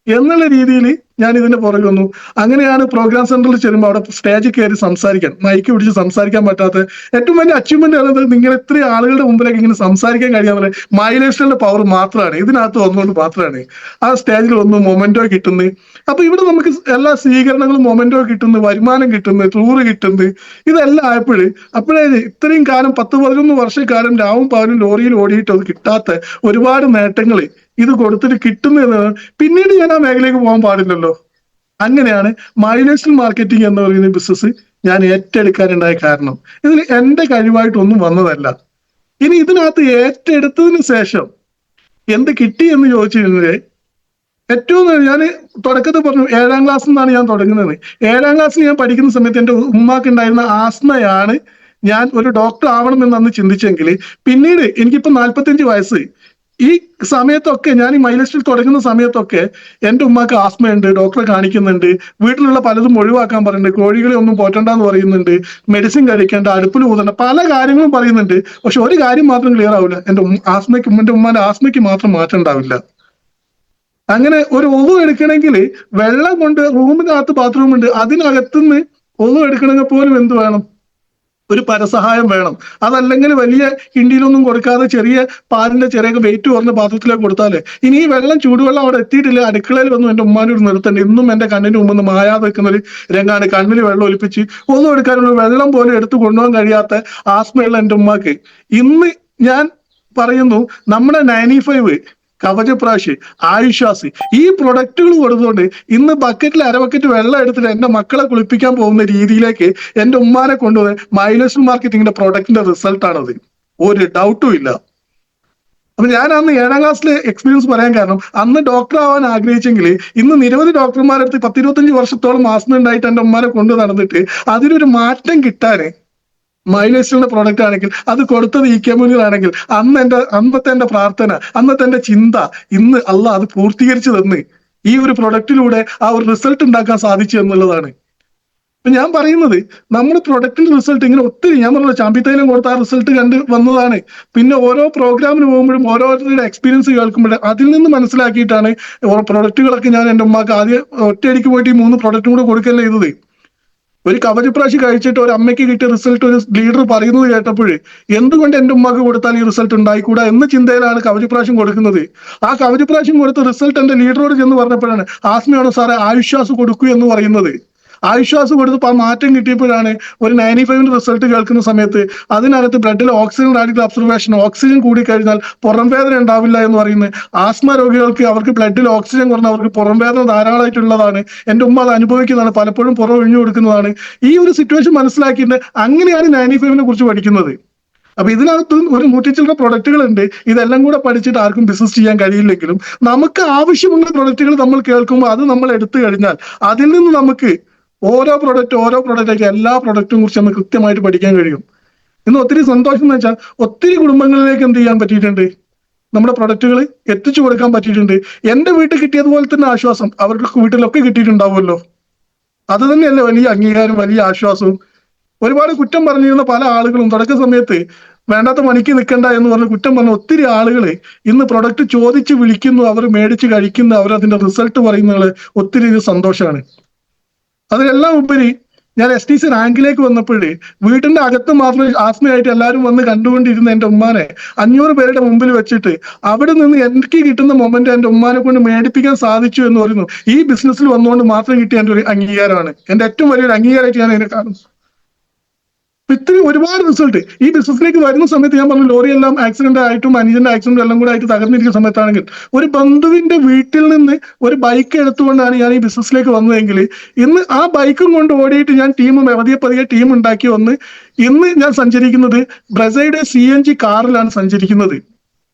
എന്നുള്ള രീതിയിൽ ഞാൻ ഇതിന്റെ പുറകെ വന്നു. അങ്ങനെയാണ് പ്രോഗ്രാം സെന്ററിൽ ചെല്ലുമ്പോൾ അവിടെ സ്റ്റേജിൽ കയറി സംസാരിക്കാൻ, മൈക്ക് പിടിച്ച് സംസാരിക്കാൻ പറ്റാത്ത ഏറ്റവും വലിയ അച്ചീവ്മെന്റ് ആണത്. നിങ്ങൾ ഇത്രയും ആളുകളുടെ മുമ്പിലേക്ക് ഇങ്ങനെ സംസാരിക്കാൻ കഴിയാതെ മൈലേഷന്റെ പവർ മാത്രമാണ് ഇതിനകത്ത് വന്നുകൊണ്ട് മാത്രമാണ് ആ സ്റ്റേജിൽ ഒന്ന് മൊമെന്റോ കിട്ടുന്നത്. അപ്പൊ ഇവിടെ നമുക്ക് എല്ലാ സ്വീകരണങ്ങളും മൊമെന്റോ കിട്ടുന്നു, വരുമാനം കിട്ടുന്നു, ടൂറ് കിട്ടുന്നു, ഇതെല്ലാം അപ്പോഴേ ഇത്രയും കാലം 10-11 വർഷക്കാലം രാവും പകലും ലോറിയിൽ ഓടിയിട്ട് അത് കിട്ടാത്ത ഒരുപാട് നേട്ടങ്ങൾ ഇത് കൊടുത്തിട്ട് കിട്ടുന്നതാണ്. പിന്നീട് ഞാൻ ആ മേഖലയിലേക്ക് പോകാൻ പാടില്ലല്ലോ. അങ്ങനെയാണ് മൈലേഷണൽ മാർക്കറ്റിംഗ് എന്ന് പറയുന്ന ബിസിനസ് ഞാൻ ഏറ്റെടുക്കാനുണ്ടായ കാരണം. ഇതിൽ എന്റെ കഴിവായിട്ടൊന്നും വന്നതല്ല. ഇനി ഇതിനകത്ത് ഏറ്റെടുത്തതിന് ശേഷം എന്ത് കിട്ടി എന്ന് ചോദിച്ചു കഴിഞ്ഞാൽ ഏറ്റവും ഞാൻ തുടക്കത്തിൽ പറഞ്ഞു 7ാം ക്ലാസ്സിൽ നിന്നാണ് ഞാൻ തുടങ്ങുന്നത്. 7ാം ക്ലാസ്സിൽ ഞാൻ പഠിക്കുന്ന സമയത്ത് എന്റെ ഉമ്മാക്ക് ഉണ്ടായിരുന്ന ആസ്മയാണ് ഞാൻ ഒരു ഡോക്ടർ ആവണമെന്ന് അന്ന് ചിന്തിച്ചെങ്കിൽ പിന്നീട് എനിക്കിപ്പോ 45 വയസ്സ്. ഈ സമയത്തൊക്കെ ഞാൻ ഈ മൈലേഷനിൽ തുടങ്ങുന്ന സമയത്തൊക്കെ എന്റെ ഉമ്മാക്ക് ആസ്മയുണ്ട്, ഡോക്ടറെ കാണിക്കുന്നുണ്ട്, വീട്ടിലുള്ള പലതും ഒഴിവാക്കാൻ പറയുന്നുണ്ട്, കോഴികളെ ഒന്നും പോറ്റണ്ടെന്ന് പറയുന്നുണ്ട്, മെഡിസിൻ കഴിക്കേണ്ട, അടുപ്പിൽ ഊതണ്ട, പല കാര്യങ്ങളും പറയുന്നുണ്ട്. പക്ഷെ ഒരു കാര്യം മാത്രം ക്ലിയർ ആവില്ല, എന്റെ ഉമ്മാന്റെ ആസ്മയ്ക്ക് മാത്രം മാറ്റം ഉണ്ടാവില്ല. അങ്ങനെ ഒരു ഒതു എടുക്കണമെങ്കിൽ വെള്ളം കൊണ്ട് റൂമിനകത്ത് ബാത്റൂം ഉണ്ട്, അതിനകത്തുനിന്ന് ഒതു എടുക്കണമെങ്കിൽ പോലും എന്ത് വേണം, ഒരു പരസഹായം വേണം. അതല്ലെങ്കിൽ വലിയ കിണ്ടിയിലൊന്നും കൊടുക്കാതെ ചെറിയ പാലിന്റെ ചെറിയ വെയിറ്റ് കുറഞ്ഞ പാത്രത്തിലേക്ക് കൊടുത്താലേ. ഇനി ഈ വെള്ളം ചൂടുവെള്ളം അവിടെ എത്തിയിട്ടില്ല, അടുക്കളയിൽ വന്നു എന്റെ ഉമ്മാനോട് നിർത്തണ്ട. ഇന്നും എന്റെ കണ്ണിന് മുമ്പ് മായാതെ വെക്കുന്ന ഒരു രംഗാണ്. കണ്ണിൽ വെള്ളം ഒലിപ്പിച്ച് ഒന്നും എടുക്കാനുള്ള വെള്ളം പോലും എടുത്തു കൊണ്ടുപോകാൻ കഴിയാത്ത ആസ്മയുള്ള എന്റെ ഉമ്മാക്ക് ഇന്ന് ഞാൻ പറയുന്നു, നമ്മുടെ 95 കവചപ്രാശ്, ആയുഷ്വാസ്, ഈ പ്രൊഡക്റ്റുകൾ കൊടുത്തുകൊണ്ട് ഇന്ന് ബക്കറ്റിൽ അരബക്കറ്റ് വെള്ളം എടുത്തിട്ട് എന്റെ മക്കളെ കുളിപ്പിക്കാൻ പോകുന്ന രീതിയിലേക്ക് എന്റെ ഉമ്മാനെ കൊണ്ടുപോകുന്നത് മൈലേഷൻ മാർക്കറ്റിംഗിന്റെ പ്രൊഡക്റ്റിന്റെ റിസൾട്ട് ആണത്. ഒരു ഡൗട്ടും ഇല്ല. അപ്പൊ ഞാൻ അന്ന് 7ാം ക്ലാസ്സിലെ എക്സ്പീരിയൻസ് പറയാൻ കാരണം, അന്ന് ഡോക്ടർ ആവാൻ ആഗ്രഹിച്ചെങ്കിൽ ഇന്ന് നിരവധി ഡോക്ടർമാരെടുത്ത് 10-25 വർഷത്തോളം മാസം ഉണ്ടായിട്ട് എന്റെ ഉമ്മാനെ കൊണ്ട് നടന്നിട്ട് അതിനൊരു മാറ്റം കിട്ടാന് മൈലേഷന്റെ പ്രോഡക്റ്റ് ആണെങ്കിൽ, അത് കൊടുത്തത് മുന്നിലാണെങ്കിൽ, അന്നത്തെ എന്റെ പ്രാർത്ഥന, അന്നത്തെ എന്റെ ചിന്ത, ഇന്ന് അള്ളാഹ് അത് പൂർത്തീകരിച്ചു തന്ന് ഈ ഒരു പ്രൊഡക്റ്റിലൂടെ ആ ഒരു റിസൾട്ട് ഉണ്ടാക്കാൻ സാധിച്ചു എന്നുള്ളതാണ്. അപ്പൊ ഞാൻ പറയുന്നത്, നമ്മുടെ പ്രൊഡക്റ്റിന്റെ റിസൾട്ട് ഇങ്ങനെ ഒത്തിരി, ഞാൻ പറഞ്ഞല്ലോ ചാമ്പിത്തൈലം കൊടുത്ത ആ റിസൾട്ട് കണ്ട് വന്നതാണ്. പിന്നെ ഓരോ പ്രോഗ്രാമിന് പോകുമ്പോഴും ഓരോരുത്തരുടെ എക്സ്പീരിയൻസ് കേൾക്കുമ്പോഴും അതിൽ നിന്ന് മനസ്സിലാക്കിയിട്ടാണ് പ്രൊഡക്റ്റുകളൊക്കെ ഞാൻ എന്റെ ഉമ്മാക്ക് ആദ്യം ഒറ്റയടിക്ക് പോയിട്ട് ഈ 3 പ്രൊഡക്റ്റും കൂടെ കൊടുക്കല്ലേ ചെയ്തത്. ഒരു കവചപ്രാശ് കഴിച്ചിട്ട് ഒരു അമ്മയ്ക്ക് കിട്ടിയ റിസൾട്ട് ഒരു ലീഡർ പറയുന്നത് കേട്ടപ്പോൾ എന്തുകൊണ്ട് എന്റെ ഉമ്മാക്ക് കൊടുത്താൽ ഈ റിസൾട്ട് ഉണ്ടായിക്കൂടാ എന്ന ചിന്തയിലാണ് കവചപ്രാശം കൊടുക്കുന്നത്. ആ കവചപ്രാശം കൊടുത്ത റിസൾട്ട് എന്റെ ലീഡറോട് ചെന്ന് പറഞ്ഞപ്പോഴാണ്, ആസ്മയാണോ സാറേ ആയുഷ്വാസ് കൊടുക്കൂ എന്ന് പറയുന്നത്. ആയുഷ്വാസ് കൊടുത്തപ്പോൾ ആ മാറ്റം കിട്ടിയപ്പോഴാണ് ഒരു 95 റിസൾട്ട് കേൾക്കുന്ന സമയത്ത് അതിനകത്ത് ബ്ലഡിൽ ഓക്സിജൻ റാഡിക്കൽ അബ്സർവേഷൻ, ഓക്സിജൻ കൂടി കഴിഞ്ഞാൽ പുറം വേദന ഉണ്ടാവില്ല എന്ന് പറയുന്നത്. ആസ്മ രോഗികൾക്ക് അവർക്ക് ബ്ലഡിൽ ഓക്സിജൻ കുറഞ്ഞാൽ അവർക്ക് പുറം വേദന ധാരാളമായിട്ടുള്ളതാണ്. എന്റെ ഉമ്മ അത് അനുഭവിക്കുന്നതാണ്, പലപ്പോഴും പുറം ഒഴിഞ്ഞു കൊടുക്കുന്നതാണ്. ഈ ഒരു സിറ്റുവേഷൻ മനസ്സിലാക്കിയിട്ട് അങ്ങനെയാണ് 95 കുറിച്ച് പഠിക്കുന്നത്. അപ്പൊ ഇതിനകത്ത് ഒരു 100 പ്രൊഡക്റ്റുകൾ ഉണ്ട്. ഇതെല്ലാം കൂടെ പഠിച്ചിട്ട് ആർക്കും ബിസിനസ് ചെയ്യാൻ കഴിയില്ലെങ്കിലും നമുക്ക് ആവശ്യമുള്ള പ്രൊഡക്റ്റുകൾ നമ്മൾ കേൾക്കുമ്പോൾ അത് നമ്മൾ എടുത്തു കഴിഞ്ഞാൽ അതിൽ നിന്ന് നമുക്ക് ഓരോ പ്രൊഡക്റ്റായിട്ട് എല്ലാ പ്രൊഡക്റ്റും കുറിച്ച് നമുക്ക് കൃത്യമായിട്ട് പഠിക്കാൻ കഴിയും. ഇന്ന് ഒത്തിരി സന്തോഷം എന്ന് വെച്ചാൽ ഒത്തിരി കുടുംബങ്ങളിലേക്ക് എന്ത് ചെയ്യാൻ പറ്റിയിട്ടുണ്ട്, നമ്മുടെ പ്രൊഡക്റ്റുകൾ എത്തിച്ചു കൊടുക്കാൻ പറ്റിയിട്ടുണ്ട്. എന്റെ വീട്ടിൽ കിട്ടിയതുപോലെ തന്നെ ആശ്വാസം അവർക്ക് വീട്ടിലൊക്കെ കിട്ടിയിട്ടുണ്ടാവുമല്ലോ. അത് തന്നെയല്ലേ വലിയ അംഗീകാരം, വലിയ ആശ്വാസവും. ഒരുപാട് കുറ്റം പറഞ്ഞിരുന്ന പല ആളുകളും തുടക്ക സമയത്ത് വേണ്ടാത്ത പണിക്ക് നിൽക്കണ്ട എന്ന് പറഞ്ഞ് കുറ്റം പറഞ്ഞ ഒത്തിരി ആളുകൾ ഇന്ന് പ്രൊഡക്റ്റ് ചോദിച്ച് വിളിക്കുന്നു, അവർ മേടിച്ച് കഴിക്കുന്നു, അവരതിന്റെ റിസൾട്ട് പറയുന്നത് ഒത്തിരി സന്തോഷമാണ്. അതിലെല്ലാം ഉപരി ഞാൻ STC റാങ്കിലേക്ക് വന്നപ്പോഴേ വീട്ടിന്റെ അകത്ത് മാത്രം ആസ്മയായിട്ട് എല്ലാവരും വന്ന് കണ്ടുകൊണ്ടിരുന്ന എന്റെ ഉമ്മാനെ 500 പേരുടെ മുമ്പിൽ വെച്ചിട്ട് അവിടെ നിന്ന് എനിക്ക് കിട്ടുന്ന മൊമെന്റ് എന്റെ ഉമ്മാനെ കൊണ്ട് മേടിപ്പിക്കാൻ സാധിച്ചു എന്ന് പറയുന്നു. ഈ ബിസിനസ്സിൽ വന്നുകൊണ്ട് മാത്രം കിട്ടിയ എന്റെ ഒരു അംഗീകാരമാണ്, എന്റെ ഏറ്റവും വലിയൊരു അംഗീകാരമായിട്ട് ഞാൻ അതിനെ കാണുന്നു. ഇത്രയും ഒരുപാട് റിസൾട്ട് ഈ ബിസിനസ്സിലേക്ക് വരുന്ന സമയത്ത് ഞാൻ പറഞ്ഞു, ലോറി എല്ലാം ആക്സിഡന്റ് ആയിട്ടും അനുജന്റെ ആക്സിഡന്റ് എല്ലാം കൂടെ ആയിട്ട് തകർന്നിരിക്കുന്ന സമയത്താണെങ്കിൽ ഒരു ബന്ധുവിന്റെ വീട്ടിൽ നിന്ന് ഒരു ബൈക്ക് എടുത്തുകൊണ്ടാണ് ഞാൻ ഈ ബിസിനസ്സിലേക്ക് വന്നതെങ്കിൽ ഇന്ന് ആ ബൈക്കും കൊണ്ട് ഓടിയിട്ട് ഞാൻ പതിയെ ടീം ഉണ്ടാക്കി വന്ന് ഇന്ന് ഞാൻ സഞ്ചരിക്കുന്നത് ബ്രസയുടെ CNG കാറിലാണ് സഞ്ചരിക്കുന്നത്.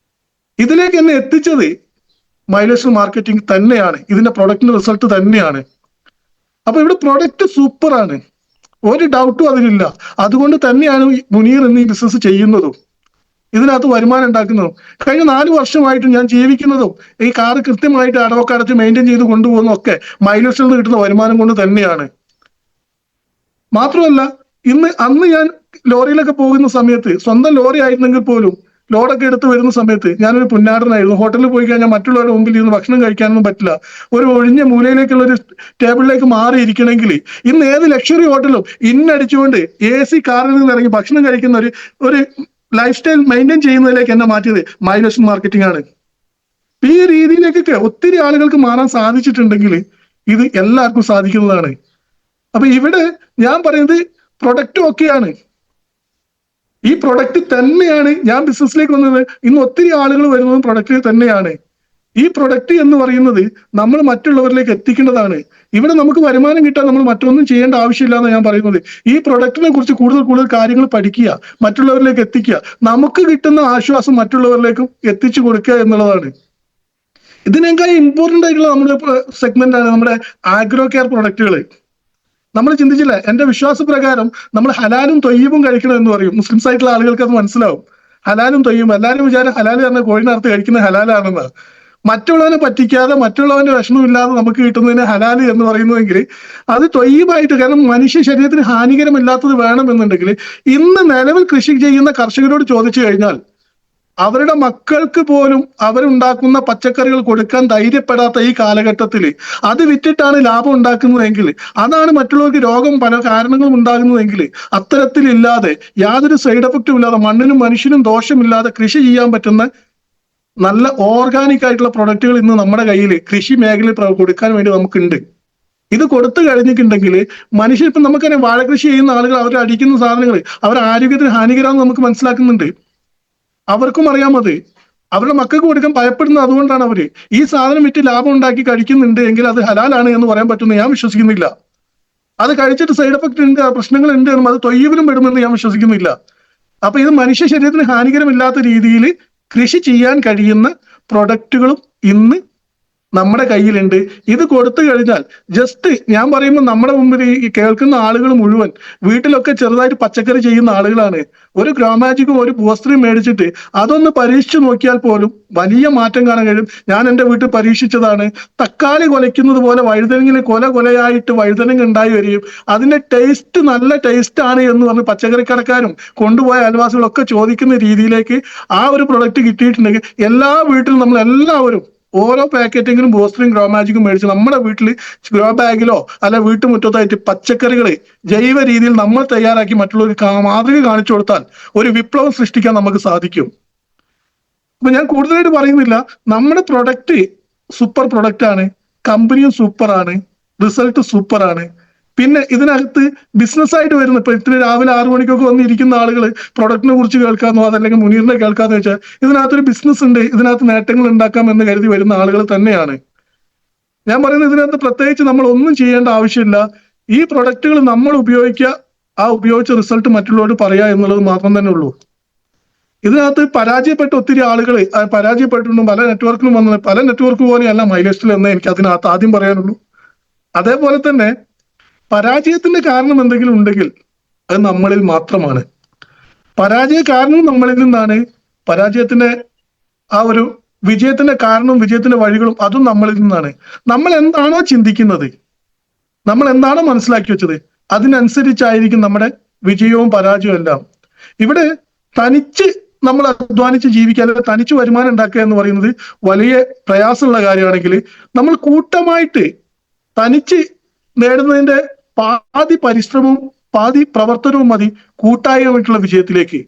ഇതിലേക്ക് എന്നെ എത്തിച്ചത് മൈലേഷൻ മാർക്കറ്റിംഗ് തന്നെയാണ്, ഇതിന്റെ പ്രൊഡക്റ്റിന്റെ റിസൾട്ട് തന്നെയാണ്. അപ്പൊ ഇവിടെ പ്രൊഡക്റ്റ് സൂപ്പറാണ്, ഒരു ഡൗട്ടും അതിലില്ല. അതുകൊണ്ട് തന്നെയാണ് മുനീർ ഇന്ന് ഈ ബിസിനസ് ചെയ്യുന്നതും ഇതിനകത്ത് വരുമാനം ഉണ്ടാക്കുന്നതും. കഴിഞ്ഞ 4 വർഷമായിട്ടും ഞാൻ ജീവിക്കുന്നതും ഈ കാറ് കൃത്യമായിട്ട് അടവൊക്കെ അടച്ച് മെയിൻറ്റെയിൻ ചെയ്ത് കൊണ്ടുപോകുന്നതും ഒക്കെ മൈലേജിൽ നിന്ന് കിട്ടുന്ന വരുമാനം കൊണ്ട് തന്നെയാണ്. മാത്രമല്ല അന്ന് ഞാൻ ലോറിയിലൊക്കെ പോകുന്ന സമയത്ത് സ്വന്തം ലോറി ആയിരുന്നെങ്കിൽ പോലും ലോഡൊക്കെ എടുത്ത് വരുന്ന സമയത്ത് ഞാനൊരു പുന്നാടനായിരുന്നു. ഹോട്ടലിൽ പോയി കഴിഞ്ഞാൽ മറ്റുള്ളവരുടെ മുമ്പിൽ ഇരുന്ന് ഭക്ഷണം കഴിക്കാനൊന്നും പറ്റില്ല. ഒരു ഒഴിഞ്ഞ മൂലയിലേക്കുള്ള ഒരു ടേബിളിലേക്ക് മാറിയിരിക്കണമെങ്കിൽ ഇന്ന് ഏത് ലക്ഷറി ഹോട്ടലും ഇന്നടിച്ചുകൊണ്ട് AC കാറിൽ നിന്ന് ഇറങ്ങി ഭക്ഷണം കഴിക്കുന്ന ഒരു ലൈഫ് സ്റ്റൈൽ മെയിൻറ്റെയിൻ ചെയ്യുന്നതിലേക്ക് എന്നെ മാറ്റിയത് മൈലേഷൻ മാർക്കറ്റിംഗ് ആണ്. ഈ രീതിയിലേക്കൊക്കെ ഒത്തിരി ആളുകൾക്ക് മാറാൻ സാധിച്ചിട്ടുണ്ടെങ്കിൽ ഇത് എല്ലാവർക്കും സാധിക്കുന്നതാണ്. അപ്പൊ ഇവിടെ ഞാൻ പറയുന്നത് പ്രൊഡക്റ്റ് ഒക്കെയാണ്, ഈ പ്രൊഡക്റ്റ് തന്നെയാണ് ഞാൻ ബിസിനസ്സിലേക്ക് വന്നത്. ഇന്ന് ഒത്തിരി ആളുകൾ വരുന്നതും പ്രൊഡക്റ്റ് തന്നെയാണ്. ഈ പ്രൊഡക്റ്റ് എന്ന് പറയുന്നത് നമ്മൾ മറ്റുള്ളവരിലേക്ക് എത്തിക്കേണ്ടതാണ്. ഇവിടെ നമുക്ക് വരുമാനം കിട്ടാൻ നമ്മൾ മറ്റൊന്നും ചെയ്യേണ്ട ആവശ്യമില്ല എന്ന് ഞാൻ പറയുന്നത്. ഈ പ്രൊഡക്റ്റിനെ കുറിച്ച് കൂടുതൽ കാര്യങ്ങൾ പഠിക്കുക, മറ്റുള്ളവരിലേക്ക് എത്തിക്കുക, നമുക്ക് കിട്ടുന്ന ആശ്വാസം മറ്റുള്ളവരിലേക്കും എത്തിച്ചു കൊടുക്കുക എന്നുള്ളതാണ്. ഇതിനേക്കാൾ ഇമ്പോർട്ടന്റ് ആയിട്ടുള്ള നമ്മുടെ സെഗ്മെന്റ് ആണ് നമ്മുടെ ആഗ്രോ കെയർ പ്രൊഡക്റ്റുകൾ. നമ്മൾ ചിന്തിച്ചില്ല, എന്റെ വിശ്വാസപ്രകാരം നമ്മൾ ഹലാലും തൊയ്യബും കഴിക്കണം എന്ന് പറയും. മുസ്ലിംസ് ആയിട്ടുള്ള ആളുകൾക്ക് അത് മനസ്സിലാവും. ഹലാലും തൊയ്യബും, എല്ലാവരും വിചാരം ഹലാൽ പറഞ്ഞ കോഴിനകത്ത് കഴിക്കുന്ന ഹലാലാണെന്ന്. മറ്റുള്ളവനെ പറ്റിക്കാതെ മറ്റുള്ളവന്റെ വിഷമമില്ലാതെ നമുക്ക് കിട്ടുന്നതിന് ഹലാൽ എന്ന് പറയുന്നതെങ്കിൽ അത് തൊയ്യബായിട്ട്, കാരണം മനുഷ്യ ശരീരത്തിന് ഹാനികരമില്ലാത്തത് വേണമെന്നുണ്ടെങ്കിൽ ഇന്ന് നിലവിൽ കൃഷി ചെയ്യുന്ന കർഷകരോട് ചോദിച്ചു കഴിഞ്ഞാൽ അവരുടെ മക്കൾക്ക് പോലും അവരുണ്ടാക്കുന്ന പച്ചക്കറികൾ കൊടുക്കാൻ ധൈര്യപ്പെടാത്ത ഈ കാലഘട്ടത്തിൽ അത് വിറ്റിട്ടാണ് ലാഭം ഉണ്ടാക്കുന്നതെങ്കിൽ, അതാണ് മറ്റുള്ളവർക്ക് രോഗം പല കാരണങ്ങളും ഉണ്ടാകുന്നതെങ്കിൽ, അത്തരത്തിലില്ലാതെ യാതൊരു സൈഡ് എഫക്റ്റും ഇല്ലാതെ മണ്ണിനും മനുഷ്യനും ദോഷമില്ലാതെ കൃഷി ചെയ്യാൻ പറ്റുന്ന നല്ല ഓർഗാനിക് ആയിട്ടുള്ള പ്രൊഡക്റ്റുകൾ ഇന്ന് നമ്മുടെ കയ്യിൽ കൃഷി മേഖലയിൽ കൊടുക്കാൻ വേണ്ടി നമുക്കുണ്ട്. ഇത് കൊടുത്തു കഴിഞ്ഞിട്ടുണ്ടെങ്കിൽ മനുഷ്യർ, ഇപ്പം നമുക്കറിയാം വാഴകൃഷി ചെയ്യുന്ന ആളുകൾ അവർ അടിക്കുന്ന സാധനങ്ങൾ അവർ ആരോഗ്യത്തിന് ഹാനികരമാണെന്ന് നമുക്ക് മനസ്സിലാക്കുന്നുണ്ട്. അവർക്കും അറിയാമത്. അവരുടെ മക്കൾക്ക് കൊടുക്കാൻ ഭയപ്പെടുന്നത് അതുകൊണ്ടാണ്. അവര് ഈ സാധനം വിറ്റ് ലാഭം ഉണ്ടാക്കി കഴിക്കുന്നുണ്ട് എങ്കിൽ അത് ഹലാലാണ് എന്ന് പറയാൻ പറ്റുമെന്ന് ഞാൻ വിശ്വസിക്കുന്നില്ല. അത് കഴിച്ചിട്ട് സൈഡ് എഫക്ട് ഉണ്ട്, പ്രശ്നങ്ങൾ ഉണ്ട് എന്നും അത് തൊയ്യവിലും പെടുമെന്ന് ഞാൻ വിശ്വസിക്കുന്നില്ല. അപ്പൊ ഇത് മനുഷ്യ ശരീരത്തിന് ഹാനികരമില്ലാത്ത രീതിയിൽ കൃഷി ചെയ്യാൻ കഴിയുന്ന പ്രൊഡക്റ്റുകളും ഇന്ന് നമ്മുടെ കയ്യിലുണ്ട്. ഇത് കൊടുത്തു കഴിഞ്ഞാൽ ജസ്റ്റ് ഞാൻ പറയുമ്പോൾ നമ്മുടെ മുമ്പിൽ ഈ കേൾക്കുന്ന ആളുകൾ മുഴുവൻ വീട്ടിലൊക്കെ ചെറുതായിട്ട് പച്ചക്കറി ചെയ്യുന്ന ആളുകളാണ്. ഒരു ഗ്രോമാജിക്കും ഒരു ബൂസ്റ്ററും മേടിച്ചിട്ട് അതൊന്ന് പരീക്ഷിച്ചു നോക്കിയാൽ പോലും വലിയ മാറ്റം കാണാൻ കഴിയും. ഞാൻ എൻ്റെ വീട്ടിൽ പരീക്ഷിച്ചതാണ്. തക്കാളി കൊലയ്ക്കുന്നത് പോലെ വഴുതനങ്ങിന് കൊലയായിട്ട് വഴുതനങ്ങ ഉണ്ടായി വരികയും അതിന്റെ ടേസ്റ്റ് നല്ല ടേസ്റ്റ് ആണ് എന്ന് പറഞ്ഞ് പച്ചക്കറിക്കടക്കാരും കൊണ്ടുപോയ അയൽവാസികളൊക്കെ ചോദിക്കുന്ന രീതിയിലേക്ക് ആ ഒരു പ്രൊഡക്റ്റ് കിട്ടിയിട്ടുണ്ടെങ്കിൽ എല്ലാ വീട്ടിലും നമ്മൾ എല്ലാവരും ഓരോ പാക്കറ്റെങ്കിലും ബൂസ്റ്ററും ഗ്രോമാജിക്കും മേടിച്ച് നമ്മുടെ വീട്ടിൽ ഗ്രോ ബാഗിലോ അല്ല വീട്ടുമുറ്റത്തായിട്ട് പച്ചക്കറികൾ ജൈവ രീതിയിൽ നമ്മൾ തയ്യാറാക്കി മറ്റുള്ളവർക്ക് മാതൃക കാണിച്ചു കൊടുത്താൽ ഒരു വിപ്ലവം സൃഷ്ടിക്കാൻ നമുക്ക് സാധിക്കും. അപ്പൊ ഞാൻ കൂടുതലായിട്ട് പറയുന്നില്ല, നമ്മുടെ പ്രൊഡക്റ്റ് സൂപ്പർ പ്രൊഡക്റ്റ് ആണ്, കമ്പനിയും സൂപ്പറാണ്, റിസൾട്ട് സൂപ്പറാണ്. പിന്നെ ഇതിനകത്ത് ബിസിനസ് ആയിട്ട് വരുന്ന ഇപ്പൊ ഇത്ര രാവിലെ 6 മണിക്കൊക്കെ വന്നിരിക്കുന്ന ആളുകൾ പ്രൊഡക്റ്റിനെ കുറിച്ച് കേൾക്കാന്നോ അതല്ലെങ്കിൽ മുനീറിനെ കേൾക്കാന്ന് വെച്ചാൽ ഇതിനകത്തൊരു ബിസിനസ് ഉണ്ട്, ഇതിനകത്ത് നേട്ടങ്ങൾ ഉണ്ടാക്കാം എന്ന് കരുതി വരുന്ന ആളുകൾ തന്നെയാണ്. ഞാൻ പറയുന്നത് ഇതിനകത്ത് പ്രത്യേകിച്ച് നമ്മൾ ഒന്നും ചെയ്യേണ്ട ആവശ്യമില്ല. ഈ പ്രൊഡക്റ്റുകൾ നമ്മൾ ഉപയോഗിക്കുക, ആ ഉപയോഗിച്ച റിസൾട്ട് മറ്റുള്ളവരോട് പറയാ എന്നുള്ളത് മാത്രം തന്നെ ഉള്ളൂ. ഇതിനകത്ത് പരാജയപ്പെട്ട ഒത്തിരി ആളുകൾ പരാജയപ്പെട്ടിട്ടും പല നെറ്റ്വർക്കിലും വന്നത് പല നെറ്റ്വർക്ക് പോലെയല്ല മൈലേസ്റ്റിൽ എന്ന് എനിക്ക് അതിനകത്ത് ആദ്യം പറയാനുള്ളൂ. അതേപോലെ തന്നെ പരാജയത്തിന്റെ കാരണം എന്തെങ്കിലും ഉണ്ടെങ്കിൽ അത് നമ്മളിൽ മാത്രമാണ്. പരാജയ കാരണം നമ്മളിൽ നിന്നാണ്. പരാജയത്തിന്റെ ആ ഒരു വിജയത്തിന്റെ കാരണവും വിജയത്തിന്റെ വഴികളും അതും നമ്മളിൽ നിന്നാണ്. നമ്മൾ എന്താണോ ചിന്തിക്കുന്നത്, നമ്മൾ എന്താണോ മനസ്സിലാക്കി വെച്ചത്, അതിനനുസരിച്ചായിരിക്കും നമ്മുടെ വിജയവും പരാജയവും എല്ലാം. ഇവിടെ തനിച്ച് നമ്മൾ അധ്വാനിച്ച് ജീവിക്കുക അല്ലെങ്കിൽ തനിച്ച് വരുമാനം ഉണ്ടാക്കുക എന്ന് പറയുന്നത് വലിയ പ്രയാസമുള്ള കാര്യമാണെങ്കിൽ നമ്മൾ കൂട്ടമായിട്ട് തനിച്ച് നേടുന്നതിന്റെ പാതി പരിശ്രമവും പാതി പ്രവർത്തനവും മതി കൂട്ടായ്മയായിട്ടുള്ള വിജയത്തിലേക്ക്.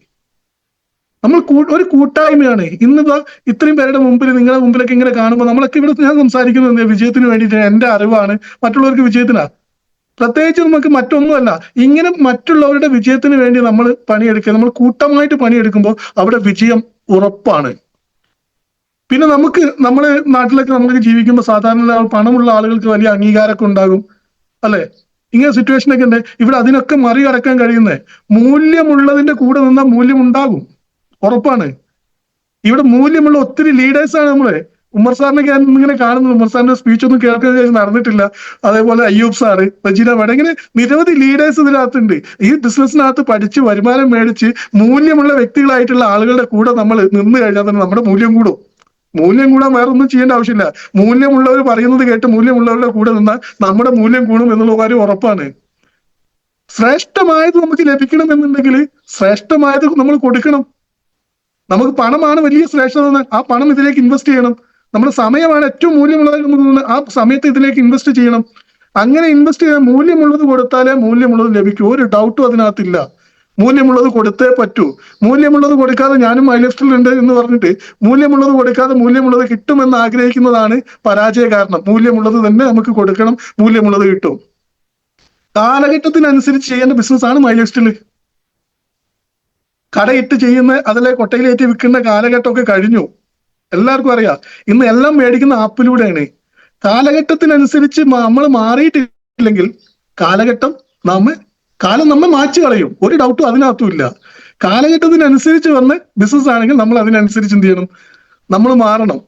നമ്മൾ ഒരു കൂട്ടായ്മയാണ്. ഇന്നിപ്പോ ഇത്രയും പേരുടെ മുമ്പിൽ നിങ്ങളുടെ മുമ്പിലൊക്കെ ഇങ്ങനെ കാണുമ്പോൾ നമ്മളൊക്കെ ഇവിടെ ഞാൻ സംസാരിക്കുന്നത് വിജയത്തിന് വേണ്ടിയിട്ട്, എന്റെ അറിവാണ്, മറ്റുള്ളവർക്ക് വിജയത്തിനാ. പ്രത്യേകിച്ച് നമുക്ക് മറ്റൊന്നുമല്ല, ഇങ്ങനെ മറ്റുള്ളവരുടെ വിജയത്തിന് വേണ്ടി നമ്മൾ പണിയെടുക്കുക. നമ്മൾ കൂട്ടമായിട്ട് പണിയെടുക്കുമ്പോൾ അവിടെ വിജയം ഉറപ്പാണ്. പിന്നെ നമ്മുടെ നാട്ടിലൊക്കെ നമുക്ക് ജീവിക്കുമ്പോൾ സാധാരണ പണമുള്ള ആളുകൾക്ക് വലിയ അംഗീകാരമൊക്കെ ഉണ്ടാകും അല്ലെ. ഇങ്ങനെ സിറ്റുവേഷൻ ഒക്കെ ഉണ്ട്. ഇവിടെ അതിനൊക്കെ മറികടക്കാൻ കഴിയുന്നത് മൂല്യമുള്ളതിന്റെ കൂടെ നിന്നാൽ മൂല്യം ഉണ്ടാകും, ഉറപ്പാണ്. ഇവിടെ മൂല്യമുള്ള ഒത്തിരി ലീഡേഴ്സാണ് നമ്മള്. ഉമ്മർ സാറിനെ ഞാൻ ഇങ്ങനെ കാണുന്നു. ഉമ്മർ സാറിന്റെ സ്പീച്ച് ഒന്നും കേൾക്കാൻ നടന്നിട്ടില്ല. അതേപോലെ അയ്യൂബ് സാറ്, റജീന മേഡം, ഇങ്ങനെ നിരവധി ലീഡേഴ്സ് ഇതിനകത്തുണ്ട്. ഈ ബിസിനസ്സിനകത്ത് പഠിച്ച് വരുമാനം മേടിച്ച് മൂല്യമുള്ള വ്യക്തികളായിട്ടുള്ള ആളുകളുടെ കൂടെ നമ്മൾ നിന്ന് കഴിഞ്ഞാൽ തന്നെ നമ്മുടെ മൂല്യം കൂടും. മൂല്യം കൂടാൻ വേറെ ഒന്നും ചെയ്യേണ്ട ആവശ്യമില്ല. മൂല്യമുള്ളവർ പറയുന്നത് കേട്ട് മൂല്യമുള്ളവരുടെ കൂടെ നിന്നാൽ നമ്മുടെ മൂല്യം കൂടും എന്നുള്ള കാര്യം ഉറപ്പാണ്. ശ്രേഷ്ഠമായത് നമുക്ക് ലഭിക്കണം എന്നുണ്ടെങ്കിൽ ശ്രേഷ്ഠമായത് നമ്മൾ കൊടുക്കണം. നമുക്ക് പണമാണ് വലിയ ശ്രേഷ്ഠത. ആ പണം ഇതിലേക്ക് ഇൻവെസ്റ്റ് ചെയ്യണം. നമ്മുടെ സമയമാണ് ഏറ്റവും മൂല്യമുള്ളത്. ആ സമയത്ത് ഇതിലേക്ക് ഇൻവെസ്റ്റ് ചെയ്യണം. അങ്ങനെ ഇൻവെസ്റ്റ് ചെയ്യാൻ മൂല്യമുള്ളത് കൊടുത്താലേ മൂല്യമുള്ളത് ലഭിക്കൂ. ഒരു ഡൗട്ടും അതിനകത്തില്ല. മൂല്യമുള്ളത് കൊടുത്തേ പറ്റൂ. മൂല്യമുള്ളത് കൊടുക്കാതെ ഞാനും മൈലേസ്റ്റിൽ ഉണ്ട് എന്ന് പറഞ്ഞിട്ട് മൂല്യമുള്ളത് കൊടുക്കാതെ മൂല്യമുള്ളത് കിട്ടുമെന്ന് ആഗ്രഹിക്കുന്നതാണ് പരാജയ കാരണം. മൂല്യമുള്ളത് തന്നെ നമുക്ക് കൊടുക്കണം, മൂല്യമുള്ളത് കിട്ടും. കാലഘട്ടത്തിനനുസരിച്ച് ചെയ്യേണ്ട ബിസിനസ്സാണ് മൈലേസ്റ്റിൽ. കടയിട്ട് ചെയ്യുന്ന അതിലെ കൊട്ടയിലേറ്റ് വിൽക്കുന്ന കാലഘട്ടമൊക്കെ കഴിഞ്ഞു. എല്ലാവർക്കും അറിയാം. ഇന്ന് എല്ലാം മേടിക്കുന്ന ആപ്പിലൂടെയാണ്. കാലഘട്ടത്തിനനുസരിച്ച് നമ്മൾ മാറിയിട്ടില്ലെങ്കിൽ കാലം നമ്മെ മാറ്റി കളയും. ഒരു ഡൗട്ടും അതിനകത്തും ഇല്ല. കാലഘട്ടത്തിനനുസരിച്ച് വന്ന് ബിസിനസ് ആണെങ്കിൽ നമ്മൾ അതിനനുസരിച്ച് എന്ത് ചെയ്യണം, നമ്മൾ മാറണം.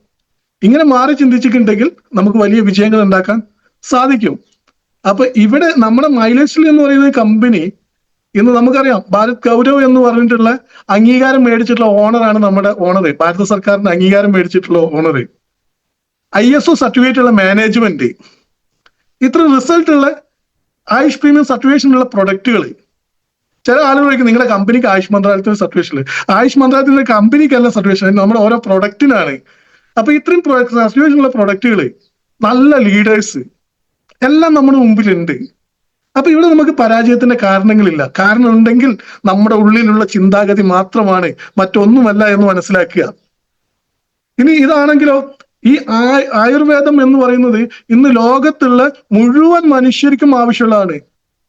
ഇങ്ങനെ മാറി ചിന്തിച്ചിട്ടുണ്ടെങ്കിൽ നമുക്ക് വലിയ വിജയങ്ങൾ ഉണ്ടാക്കാൻ സാധിക്കും. അപ്പൊ ഇവിടെ നമ്മുടെ മൈലേസ്റ്റിൽ എന്ന് പറയുന്ന കമ്പനി ഇന്ന് നമുക്കറിയാം, ഭാരത് ഗൗരവ് എന്ന് പറഞ്ഞിട്ടുള്ള അംഗീകാരം മേടിച്ചിട്ടുള്ള ഓണറാണ് നമ്മുടെ ഓണർ. ഭാരത സർക്കാരിന്റെ അംഗീകാരം മേടിച്ചിട്ടുള്ള ഓണർ, ISO സർട്ടിഫിക്കറ്റ് ഉള്ള മാനേജ്മെന്റ്, ഇത്ര റിസൾട്ട് ഉള്ള ആയുഷ് പ്രീമിയം സർട്ടിഫിക്കേഷൻ ഉള്ള പ്രൊഡക്റ്റുകൾ. ചില ആളുകളൊക്കെ നിങ്ങളുടെ കമ്പനിക്ക് ആയുഷ് മന്ത്രാലയത്തിന് സർട്ടിഫിക്കേഷൻ, ആയുഷ് മന്ത്രാലയത്തിന്റെ കമ്പനിക്കല്ല സർട്ടിഫിക്കേഷൻ, നമ്മുടെ ഓരോ പ്രൊഡക്റ്റിനാണ്. അപ്പൊ ഇത്രയും സർട്ടിഫിക്കേഷൻ ഉള്ള പ്രൊഡക്റ്റുകൾ, നല്ല ലീഡേഴ്സ് എല്ലാം നമ്മുടെ മുമ്പിലുണ്ട്. അപ്പൊ ഇവിടെ നമുക്ക് പരാജയത്തിന്റെ കാരണങ്ങളില്ല. കാരണം ഉണ്ടെങ്കിൽ നമ്മുടെ ഉള്ളിലുള്ള ചിന്താഗതി മാത്രമാണ്, മറ്റൊന്നുമല്ല എന്ന് മനസ്സിലാക്കുക. ഇനി ഇതാണെങ്കിലോ, ഈ ആയുർവേദം എന്ന് പറയുന്നത് ഇന്ന് ലോകത്തുള്ള മുഴുവൻ മനുഷ്യർക്കും ആവശ്യമുള്ളതാണ്.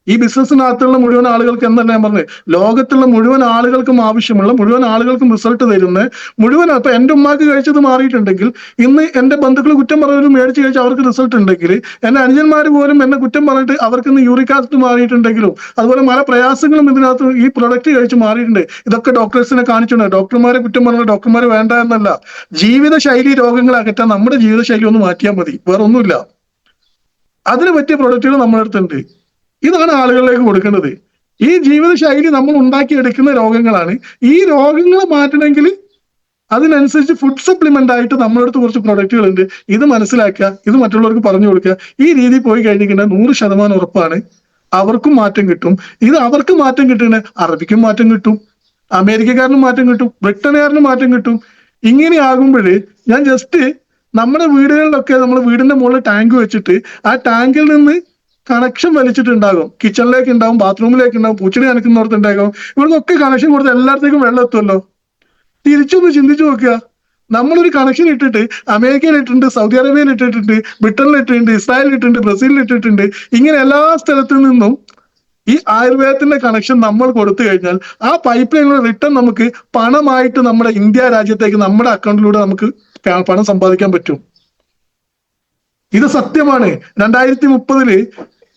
ഈ ബിസിനസ്സിനകത്തുള്ള മുഴുവൻ ആളുകൾക്ക് എന്നല്ല ഞാൻ പറഞ്ഞത്, ലോകത്തുള്ള മുഴുവൻ ആളുകൾക്കും ആവശ്യമുള്ള, മുഴുവൻ ആളുകൾക്കും റിസൾട്ട് തരുന്ന, മുഴുവൻ ഇപ്പൊ എന്റെ ഉമ്മാക്ക് കഴിച്ചത് മാറിയിട്ടുണ്ടെങ്കിൽ ഇന്ന് എന്റെ ബന്ധുക്കൾ കുറ്റം പറഞ്ഞവരും മേടിച്ച് കഴിച്ച് അവർക്ക് റിസൾട്ട് ഉണ്ടെങ്കിൽ, എന്റെ അനുജന്മാർ പോലും എന്നെ കുറ്റം പറഞ്ഞിട്ട് അവർക്ക് ഇന്ന് യൂറിക് ആസിഡ് മാറിയിട്ടുണ്ടെങ്കിലും അതുപോലെ പല പ്രയാസങ്ങളും ഇതിനകത്ത് ഈ പ്രൊഡക്റ്റ് കഴിച്ച് മാറിയിട്ടുണ്ട്. ഇതൊക്കെ ഡോക്ടേഴ്സിനെ കാണിച്ചിട്ടുണ്ട്. ഡോക്ടർമാരെ കുറ്റം പറഞ്ഞ ഡോക്ടർമാർ വേണ്ട എന്നല്ല, ജീവിതശൈലി രോഗങ്ങൾ അകറ്റാൻ നമ്മുടെ ജീവിതശൈലി ഒന്ന് മാറ്റിയാൽ മതി, വേറെ ഒന്നുമില്ല. അതിന് പറ്റിയ പ്രൊഡക്റ്റുകൾ നമ്മുടെ അടുത്തുണ്ട്. ഇതാണ് ആളുകളിലേക്ക് കൊടുക്കേണ്ടത്. ഈ ജീവിതശൈലി നമ്മൾ ഉണ്ടാക്കിയെടുക്കുന്ന രോഗങ്ങളാണ്. ഈ രോഗങ്ങൾ മാറ്റണമെങ്കിൽ അതിനനുസരിച്ച് ഫുഡ് സപ്ലിമെന്റ് ആയിട്ട് നമ്മുടെ അടുത്ത് കുറച്ച് പ്രൊഡക്റ്റുകൾ ഉണ്ട്. ഇത് മനസ്സിലാക്കുക, ഇത് മറ്റുള്ളവർക്ക് പറഞ്ഞു കൊടുക്കുക. ഈ രീതിയിൽ പോയി കഴിഞ്ഞിട്ടുണ്ടെങ്കിൽ 100% ഉറപ്പാണ് അവർക്കും മാറ്റം കിട്ടും. ഇത് അവർക്ക് മാറ്റം കിട്ടുന്നത് അറബിക്കും മാറ്റം കിട്ടും, അമേരിക്കക്കാരനും മാറ്റം കിട്ടും, ബ്രിട്ടനുകാരനും മാറ്റം കിട്ടും. ഇങ്ങനെ ആകുമ്പോൾ ഞാൻ ജസ്റ്റ് നമ്മുടെ വീടുകളിലൊക്കെ നമ്മൾ വീടിന്റെ മുകളിൽ ടാങ്ക് വെച്ചിട്ട് ആ ടാങ്കിൽ നിന്ന് കണക്ഷൻ വലിച്ചിട്ടുണ്ടാകും. കിച്ചണിലേക്ക് ഉണ്ടാവും, ബാത്റൂമിലേക്ക് ഉണ്ടാവും, പൂച്ചെടി നനയ്ക്കുന്നിടത്തുണ്ടാകും. ഇവിടുന്നൊക്കെ കണക്ഷൻ കൊടുത്ത് എല്ലായിടത്തേക്കും വെള്ളം എത്തുമല്ലോ. തിരിച്ചൊന്ന് ചിന്തിച്ചു നോക്കുക. നമ്മളൊരു കണക്ഷൻ ഇട്ടിട്ട് അമേരിക്കയിൽ ഇട്ടിട്ടുണ്ട്, സൗദി അറേബ്യയിൽ ഇട്ടിട്ടുണ്ട്, ബ്രിട്ടനിൽ ഇട്ടിട്ടുണ്ട്, ഇസ്രായേലിൽ ഇട്ടിട്ടുണ്ട്, ബ്രസീലിൽ ഇട്ടിട്ടുണ്ട്. ഇങ്ങനെ എല്ലാ സ്ഥലത്തു നിന്നും ഈ ആയുർവേദത്തിന്റെ കണക്ഷൻ നമ്മൾ കൊടുത്തു കഴിഞ്ഞാൽ ആ പൈപ്പ് ലൈനിലൂടെ റിട്ടേൺ നമുക്ക് പണമായിട്ട് നമ്മുടെ ഇന്ത്യ രാജ്യത്തേക്ക് നമ്മുടെ അക്കൗണ്ടിലൂടെ നമുക്ക് പണം സമ്പാദിക്കാൻ പറ്റും. ഇത് സത്യമാണ്. 2030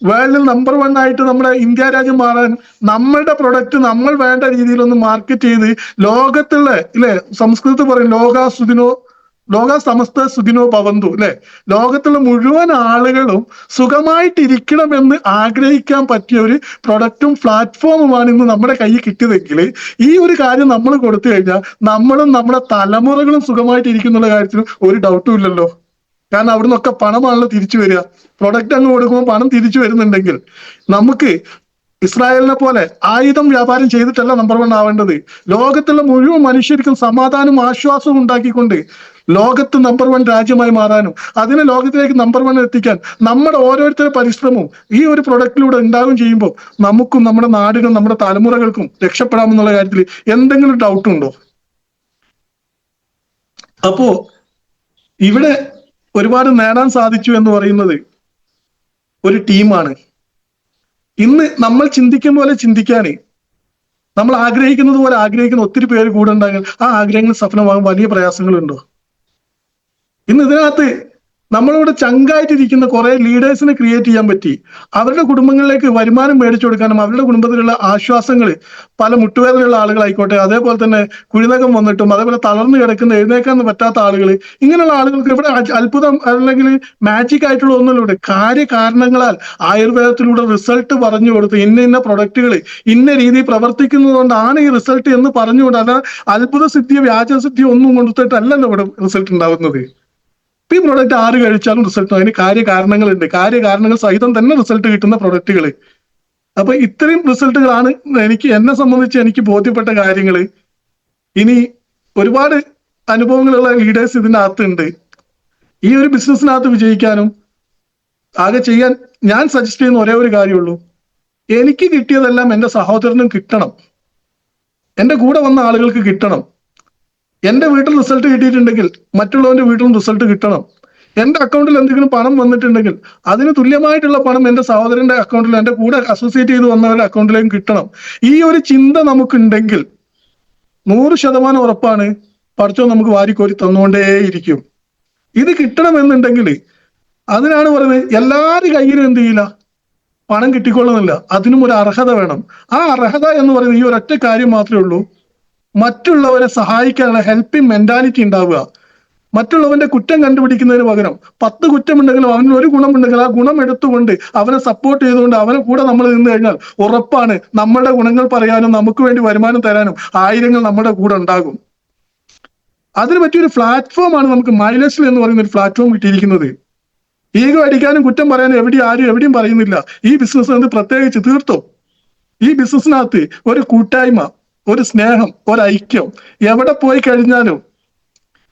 വേൾഡിൽ നമ്പർ 1 ആയിട്ട് നമ്മുടെ ഇന്ത്യ രാജ്യം മാറാൻ നമ്മളുടെ പ്രൊഡക്റ്റ് നമ്മൾ വേണ്ട രീതിയിൽ ഒന്ന് മാർക്കറ്റ് ചെയ്ത് ലോകത്തുള്ള ഇല്ലെ, സംസ്കൃതത്തിൽ പറയും ലോക സമസ്ത സുഖിനോ ഭവന്തു അല്ലെ, ലോകത്തുള്ള മുഴുവൻ ആളുകളും സുഖമായിട്ടിരിക്കണമെന്ന് ആഗ്രഹിക്കാൻ പറ്റിയ ഒരു പ്രൊഡക്റ്റും പ്ലാറ്റ്ഫോമുമാണ് ഇന്ന് നമ്മുടെ കയ്യിൽ കിട്ടിയതെങ്കിൽ ഈ ഒരു കാര്യം നമ്മൾ കൊടുത്തു കഴിഞ്ഞാൽ നമ്മളും നമ്മുടെ തലമുറകളും സുഖമായിട്ടിരിക്കുന്നുള്ള കാര്യത്തിൽ ഒരു ഡൗട്ടും ഇല്ലല്ലോ. കാരണം അവിടെ നിന്നൊക്കെ പണമാണല്ലോ തിരിച്ചു വരിക. പ്രൊഡക്റ്റ് അങ്ങ് കൊടുക്കുമ്പോൾ പണം തിരിച്ചു വരുന്നുണ്ടെങ്കിൽ നമുക്ക് ഇസ്രായേലിനെ പോലെ ആയുധം വ്യാപാരം ചെയ്തിട്ടല്ല നമ്പർ 1 ആവേണ്ടത്. ലോകത്തുള്ള മുഴുവൻ മനുഷ്യർക്കും സമാധാനവും ആശ്വാസവും ഉണ്ടാക്കിക്കൊണ്ട് ലോകത്ത് നമ്പർ 1 രാജ്യമായി മാറാനും അതിനെ ലോകത്തിലേക്ക് നമ്പർ 1 എത്തിക്കാൻ നമ്മുടെ ഓരോരുത്തരുടെ പരിശ്രമവും ഈ ഒരു പ്രൊഡക്റ്റിലൂടെ ഉണ്ടാവുകയും ചെയ്യുമ്പോൾ നമുക്കും നമ്മുടെ നാടിനും നമ്മുടെ തലമുറകൾക്കും രക്ഷപ്പെടാമെന്നുള്ള കാര്യത്തിൽ എന്തെങ്കിലും ഡൗട്ട് ഉണ്ടോ? അപ്പോ ഇവിടെ ഒരുപാട് നേടാൻ സാധിച്ചു എന്ന് പറയുന്നത് ഒരു ടീമാണ്. ഇന്ന് നമ്മൾ ചിന്തിക്കും പോലെ ചിന്തിക്കാനേ, നമ്മൾ ആഗ്രഹിക്കുന്നത് പോലെ ആഗ്രഹിക്കുന്ന ഒത്തിരി പേര് കൂടെ ഉണ്ടാകാൻ ആ ആഗ്രഹങ്ങൾ സഫലമാകാൻ വലിയ പ്രയാസങ്ങളുണ്ടോ? ഇന്ന് ഇതിനകത്ത് നമ്മളോട് ചങ്കായിട്ടിരിക്കുന്ന കുറെ ലീഡേഴ്സിനെ ക്രിയേറ്റ് ചെയ്യാൻ പറ്റി. അവരുടെ കുടുംബങ്ങളിലേക്ക് വരുമാനം മേടിച്ചു കൊടുക്കാനും അവരുടെ കുടുംബത്തിലുള്ള ആശ്വാസങ്ങൾ, പല മുട്ടുവേദനയുള്ള ആളുകളായിക്കോട്ടെ, അതേപോലെ തന്നെ കുഴിനകം വന്നിട്ടും അതേപോലെ തളർന്നു കിടക്കുന്ന എഴുന്നേക്കാൻ പറ്റാത്ത ആളുകൾ, ഇങ്ങനെയുള്ള ആളുകൾക്ക് ഇവിടെ അത്ഭുതം അല്ലെങ്കിൽ മാജിക് ആയിട്ടുള്ള ഒന്നുമില്ല. കാര്യകാരണങ്ങളാൽ ആയുർവേദത്തിലൂടെ റിസൾട്ട് പറഞ്ഞു കൊടുത്ത് ഇന്ന പ്രൊഡക്റ്റുകൾ ഇന്ന രീതിയിൽ പ്രവർത്തിക്കുന്നത് കൊണ്ടാണ് ഈ റിസൾട്ട് എന്ന് പറഞ്ഞുകൊണ്ട്, അല്ല അത്ഭുത സിദ്ധിയോ വ്യാജസിദ്ധിയോ ഒന്നും കൊടുത്തിട്ടല്ലല്ലോ ഇവിടെ റിസൾട്ട് ഉണ്ടാവുന്നത്. ഈ പ്രൊഡക്റ്റ് ആര് കഴിച്ചാലും റിസൾട്ട്, അതിന് കാര്യകാരണങ്ങളുണ്ട്. കാര്യകാരണങ്ങൾ സഹിതം തന്നെ റിസൾട്ട് കിട്ടുന്ന പ്രൊഡക്റ്റുകൾ. അപ്പൊ ഇത്രയും റിസൾട്ടുകളാണ് എന്നെ സംബന്ധിച്ച് എനിക്ക് ബോധ്യപ്പെട്ട കാര്യങ്ങൾ. ഇനി ഒരുപാട് അനുഭവങ്ങളുള്ള ലീഡേഴ്സ് ഇതിൻ്റെ അകത്തുണ്ട്. ഈ ഒരു ബിസിനസ്സിനകത്ത് വിജയിക്കാനും ആകെ ചെയ്യാൻ ഞാൻ സജസ്റ്റ് ചെയ്യുന്ന ഒരേ ഒരു കാര്യമുള്ളൂ, എനിക്ക് കിട്ടിയതെല്ലാം എൻ്റെ സഹോദരനും കിട്ടണം, എൻ്റെ കൂടെ വന്ന ആളുകൾക്ക് കിട്ടണം. എന്റെ വീട്ടിൽ റിസൾട്ട് കിട്ടിയിട്ടുണ്ടെങ്കിൽ മറ്റുള്ളവന്റെ വീട്ടിലും റിസൾട്ട് കിട്ടണം. എന്റെ അക്കൗണ്ടിൽ എന്തെങ്കിലും പണം വന്നിട്ടുണ്ടെങ്കിൽ അതിന് തുല്യമായിട്ടുള്ള പണം എന്റെ സഹോദരന്റെ അക്കൗണ്ടിൽ, എന്റെ കൂടെ അസോസിയേറ്റ് ചെയ്ത് വന്നവരുടെ അക്കൗണ്ടിലേക്കും കിട്ടണം. ഈ ഒരു ചിന്ത നമുക്കുണ്ടെങ്കിൽ 100% ഉറപ്പാണ് പഠിച്ചോ നമുക്ക് വാരിക്കോരി തന്നുകൊണ്ടേയിരിക്കും. ഇത് കിട്ടണമെന്നുണ്ടെങ്കിൽ അതിനാണ് പറയുന്നത് എല്ലാവരുടെ കയ്യിലും എന്ത് ചെയ്യില്ല, പണം കിട്ടിക്കൊള്ളുന്നില്ല. അതിനും ഒരു അർഹത വേണം. ആ അർഹത എന്ന് പറയുന്നത് ഈ ഒരൊറ്റ കാര്യം മാത്രമേ ഉള്ളൂ, മറ്റുള്ളവരെ സഹായിക്കാനുള്ള ഹെൽപ്പിംഗ് മെന്റാലിറ്റി ഉണ്ടാവുക. മറ്റുള്ളവന്റെ കുറ്റം കണ്ടുപിടിക്കുന്നതിന് പകരം 10 കുറ്റമുണ്ടെങ്കിലും അവന് ഒരു ഗുണമുണ്ടെങ്കിൽ ആ ഗുണം എടുത്തുകൊണ്ട് അവനെ സപ്പോർട്ട് ചെയ്തുകൊണ്ട് അവനെ കൂടെ നമ്മൾ നിന്ന് കഴിഞ്ഞാൽ ഉറപ്പാണ് നമ്മളുടെ ഗുണങ്ങൾ പറയാനും നമുക്ക് വേണ്ടി വരുമാനം തരാനും ആയിരങ്ങൾ നമ്മുടെ കൂടെ ഉണ്ടാകും. അതിന് പറ്റിയൊരു പ്ലാറ്റ്ഫോമാണ് നമുക്ക് മൈലസിൽ എന്ന് പറയുന്ന ഒരു പ്ലാറ്റ്ഫോം കിട്ടിയിരിക്കുന്നത്. ഈഗോ അടിക്കാനും കുറ്റം പറയാനും എവിടെയും പറയുന്നില്ല. ഈ ബിസിനസ് പ്രത്യേകിച്ച് തീർത്തോ ഈ ബിസിനസ്സിനകത്ത് ഒരു കൂട്ടായ്മ, ഒരു സ്നേഹം, ഒരു ഐക്യം എവിടെ പോയി കഴിഞ്ഞാലും.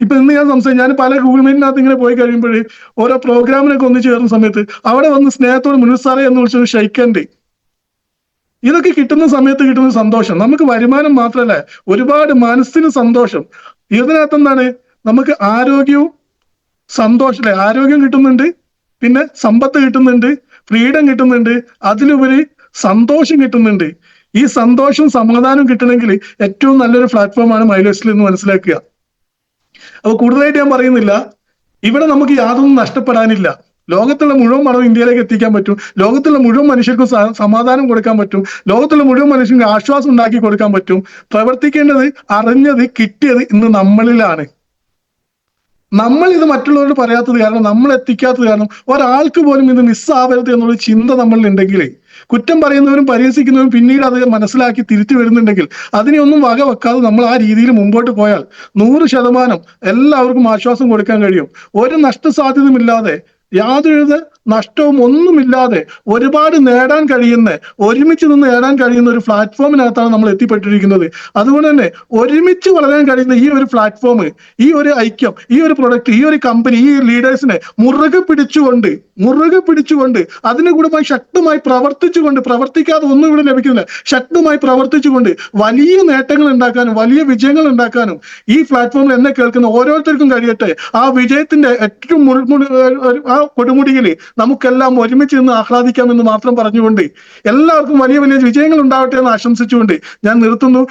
ഇപ്പൊ ഇന്ന് ഞാൻ പല ഗൂഗിൾ മീറ്റിനകത്ത് ഇങ്ങനെ പോയി കഴിയുമ്പോൾ ഓരോ പ്രോഗ്രാമിനൊക്കെ ഒന്ന് ചേർന്ന സമയത്ത് അവിടെ വന്ന് സ്നേഹത്തോട് മുനുസാറേ എന്ന് വിളിച്ചൊരു ഷെയ്ക്കൻഡ്, ഇതൊക്കെ കിട്ടുന്ന സമയത്ത് കിട്ടുന്ന സന്തോഷം നമുക്ക് വരുമാനം മാത്രമല്ല, ഒരുപാട് മനസ്സിന് സന്തോഷം. ഇതിനകത്ത് എന്താണ്, നമുക്ക് ആരോഗ്യവും സന്തോഷം, ആരോഗ്യം കിട്ടുന്നുണ്ട്, പിന്നെ സമ്പത്ത് കിട്ടുന്നുണ്ട്, ഫ്രീഡം കിട്ടുന്നുണ്ട്, അതിലുപരി സന്തോഷം കിട്ടുന്നുണ്ട്. ഈ സന്തോഷവും സമാധാനവും കിട്ടണമെങ്കിൽ ഏറ്റവും നല്ലൊരു പ്ലാറ്റ്ഫോമാണ് മൈലേഴ്സിൽ എന്ന് മനസ്സിലാക്കുക. അപ്പൊ കൂടുതലായിട്ട് ഞാൻ പറയുന്നില്ല. ഇവിടെ നമുക്ക് യാതൊന്നും നഷ്ടപ്പെടാനില്ല. ലോകത്തുള്ള മുഴുവൻ പണവും ഇന്ത്യയിലേക്ക് എത്തിക്കാൻ പറ്റും. ലോകത്തുള്ള മുഴുവൻ മനുഷ്യർക്കും സമാധാനം കൊടുക്കാൻ പറ്റും. ലോകത്തുള്ള മുഴുവൻ മനുഷ്യർക്കും ആശ്വാസം ഉണ്ടാക്കി കൊടുക്കാൻ പറ്റും. പ്രവർത്തിക്കേണ്ടത്, അറിഞ്ഞത്, കിട്ടിയത് ഇന്ന് നമ്മളിലാണ്. നമ്മൾ ഇത് മറ്റുള്ളവരോട് പറയാത്തത് കാരണം, നമ്മൾ എത്തിക്കാത്തത് കാരണം ഒരാൾക്ക് പോലും ഇത് മിസ്സാവരുത് എന്നുള്ള ചിന്ത നമ്മളിൽ ഉണ്ടെങ്കിൽ, കുറ്റം പറയുന്നവരും പരിഹസിക്കുന്നവരും പിന്നീട് അത് മനസ്സിലാക്കി തിരിച്ചു വരുന്നുണ്ടെങ്കിൽ, അതിനെയൊന്നും വക വെക്കാതെ നമ്മൾ ആ രീതിയിൽ മുമ്പോട്ട് പോയാൽ 100% എല്ലാവർക്കും ആശ്വാസം കൊടുക്കാൻ കഴിയും. ഒരു നഷ്ടസാധ്യതയുമില്ലാതെ, യാതൊരു നഷ്ടവും ഒന്നുമില്ലാതെ ഒരുപാട് നേടാൻ കഴിയുന്ന, ഒരുമിച്ച് നിന്ന് നേടാൻ കഴിയുന്ന ഒരു പ്ലാറ്റ്ഫോമിനകത്താണ് നമ്മൾ എത്തിപ്പെട്ടിരിക്കുന്നത്. അതുകൊണ്ട് തന്നെ ഒരുമിച്ച് വളരാൻ കഴിയുന്ന ഈ ഒരു പ്ലാറ്റ്ഫോം, ഈ ഒരു ഐക്യം, ഈ ഒരു പ്രൊഡക്റ്റ്, ഈ ഒരു കമ്പനി, ഈ ലീഡേഴ്സിനെ മുറുകെ പിടിച്ചുകൊണ്ട് അതിന് കൂടെ ശക്തമായി പ്രവർത്തിക്കാതെ ഒന്നും ഇവിടെ ലഭിക്കുന്നില്ല. ശക്തമായി പ്രവർത്തിച്ചുകൊണ്ട് വലിയ നേട്ടങ്ങൾ ഉണ്ടാക്കാനും വലിയ വിജയങ്ങൾ ഉണ്ടാക്കാനും ഈ പ്ലാറ്റ്ഫോമിൽ എന്നെ കേൾക്കുന്ന ഓരോരുത്തർക്കും കഴിയട്ടെ. ആ വിജയത്തിന്റെ ഏറ്റവും ആ കൊടുമുടിയിൽ നമുക്കെല്ലാം ഒരുമിച്ച് നിന്ന് ആഹ്ലാദിക്കാമെന്ന് മാത്രം പറഞ്ഞുകൊണ്ട് എല്ലാവർക്കും വലിയ വലിയ വിജയങ്ങൾ ഉണ്ടാവട്ടെ എന്ന് ആശംസിച്ചുകൊണ്ട് ഞാൻ നിർത്തുന്നു.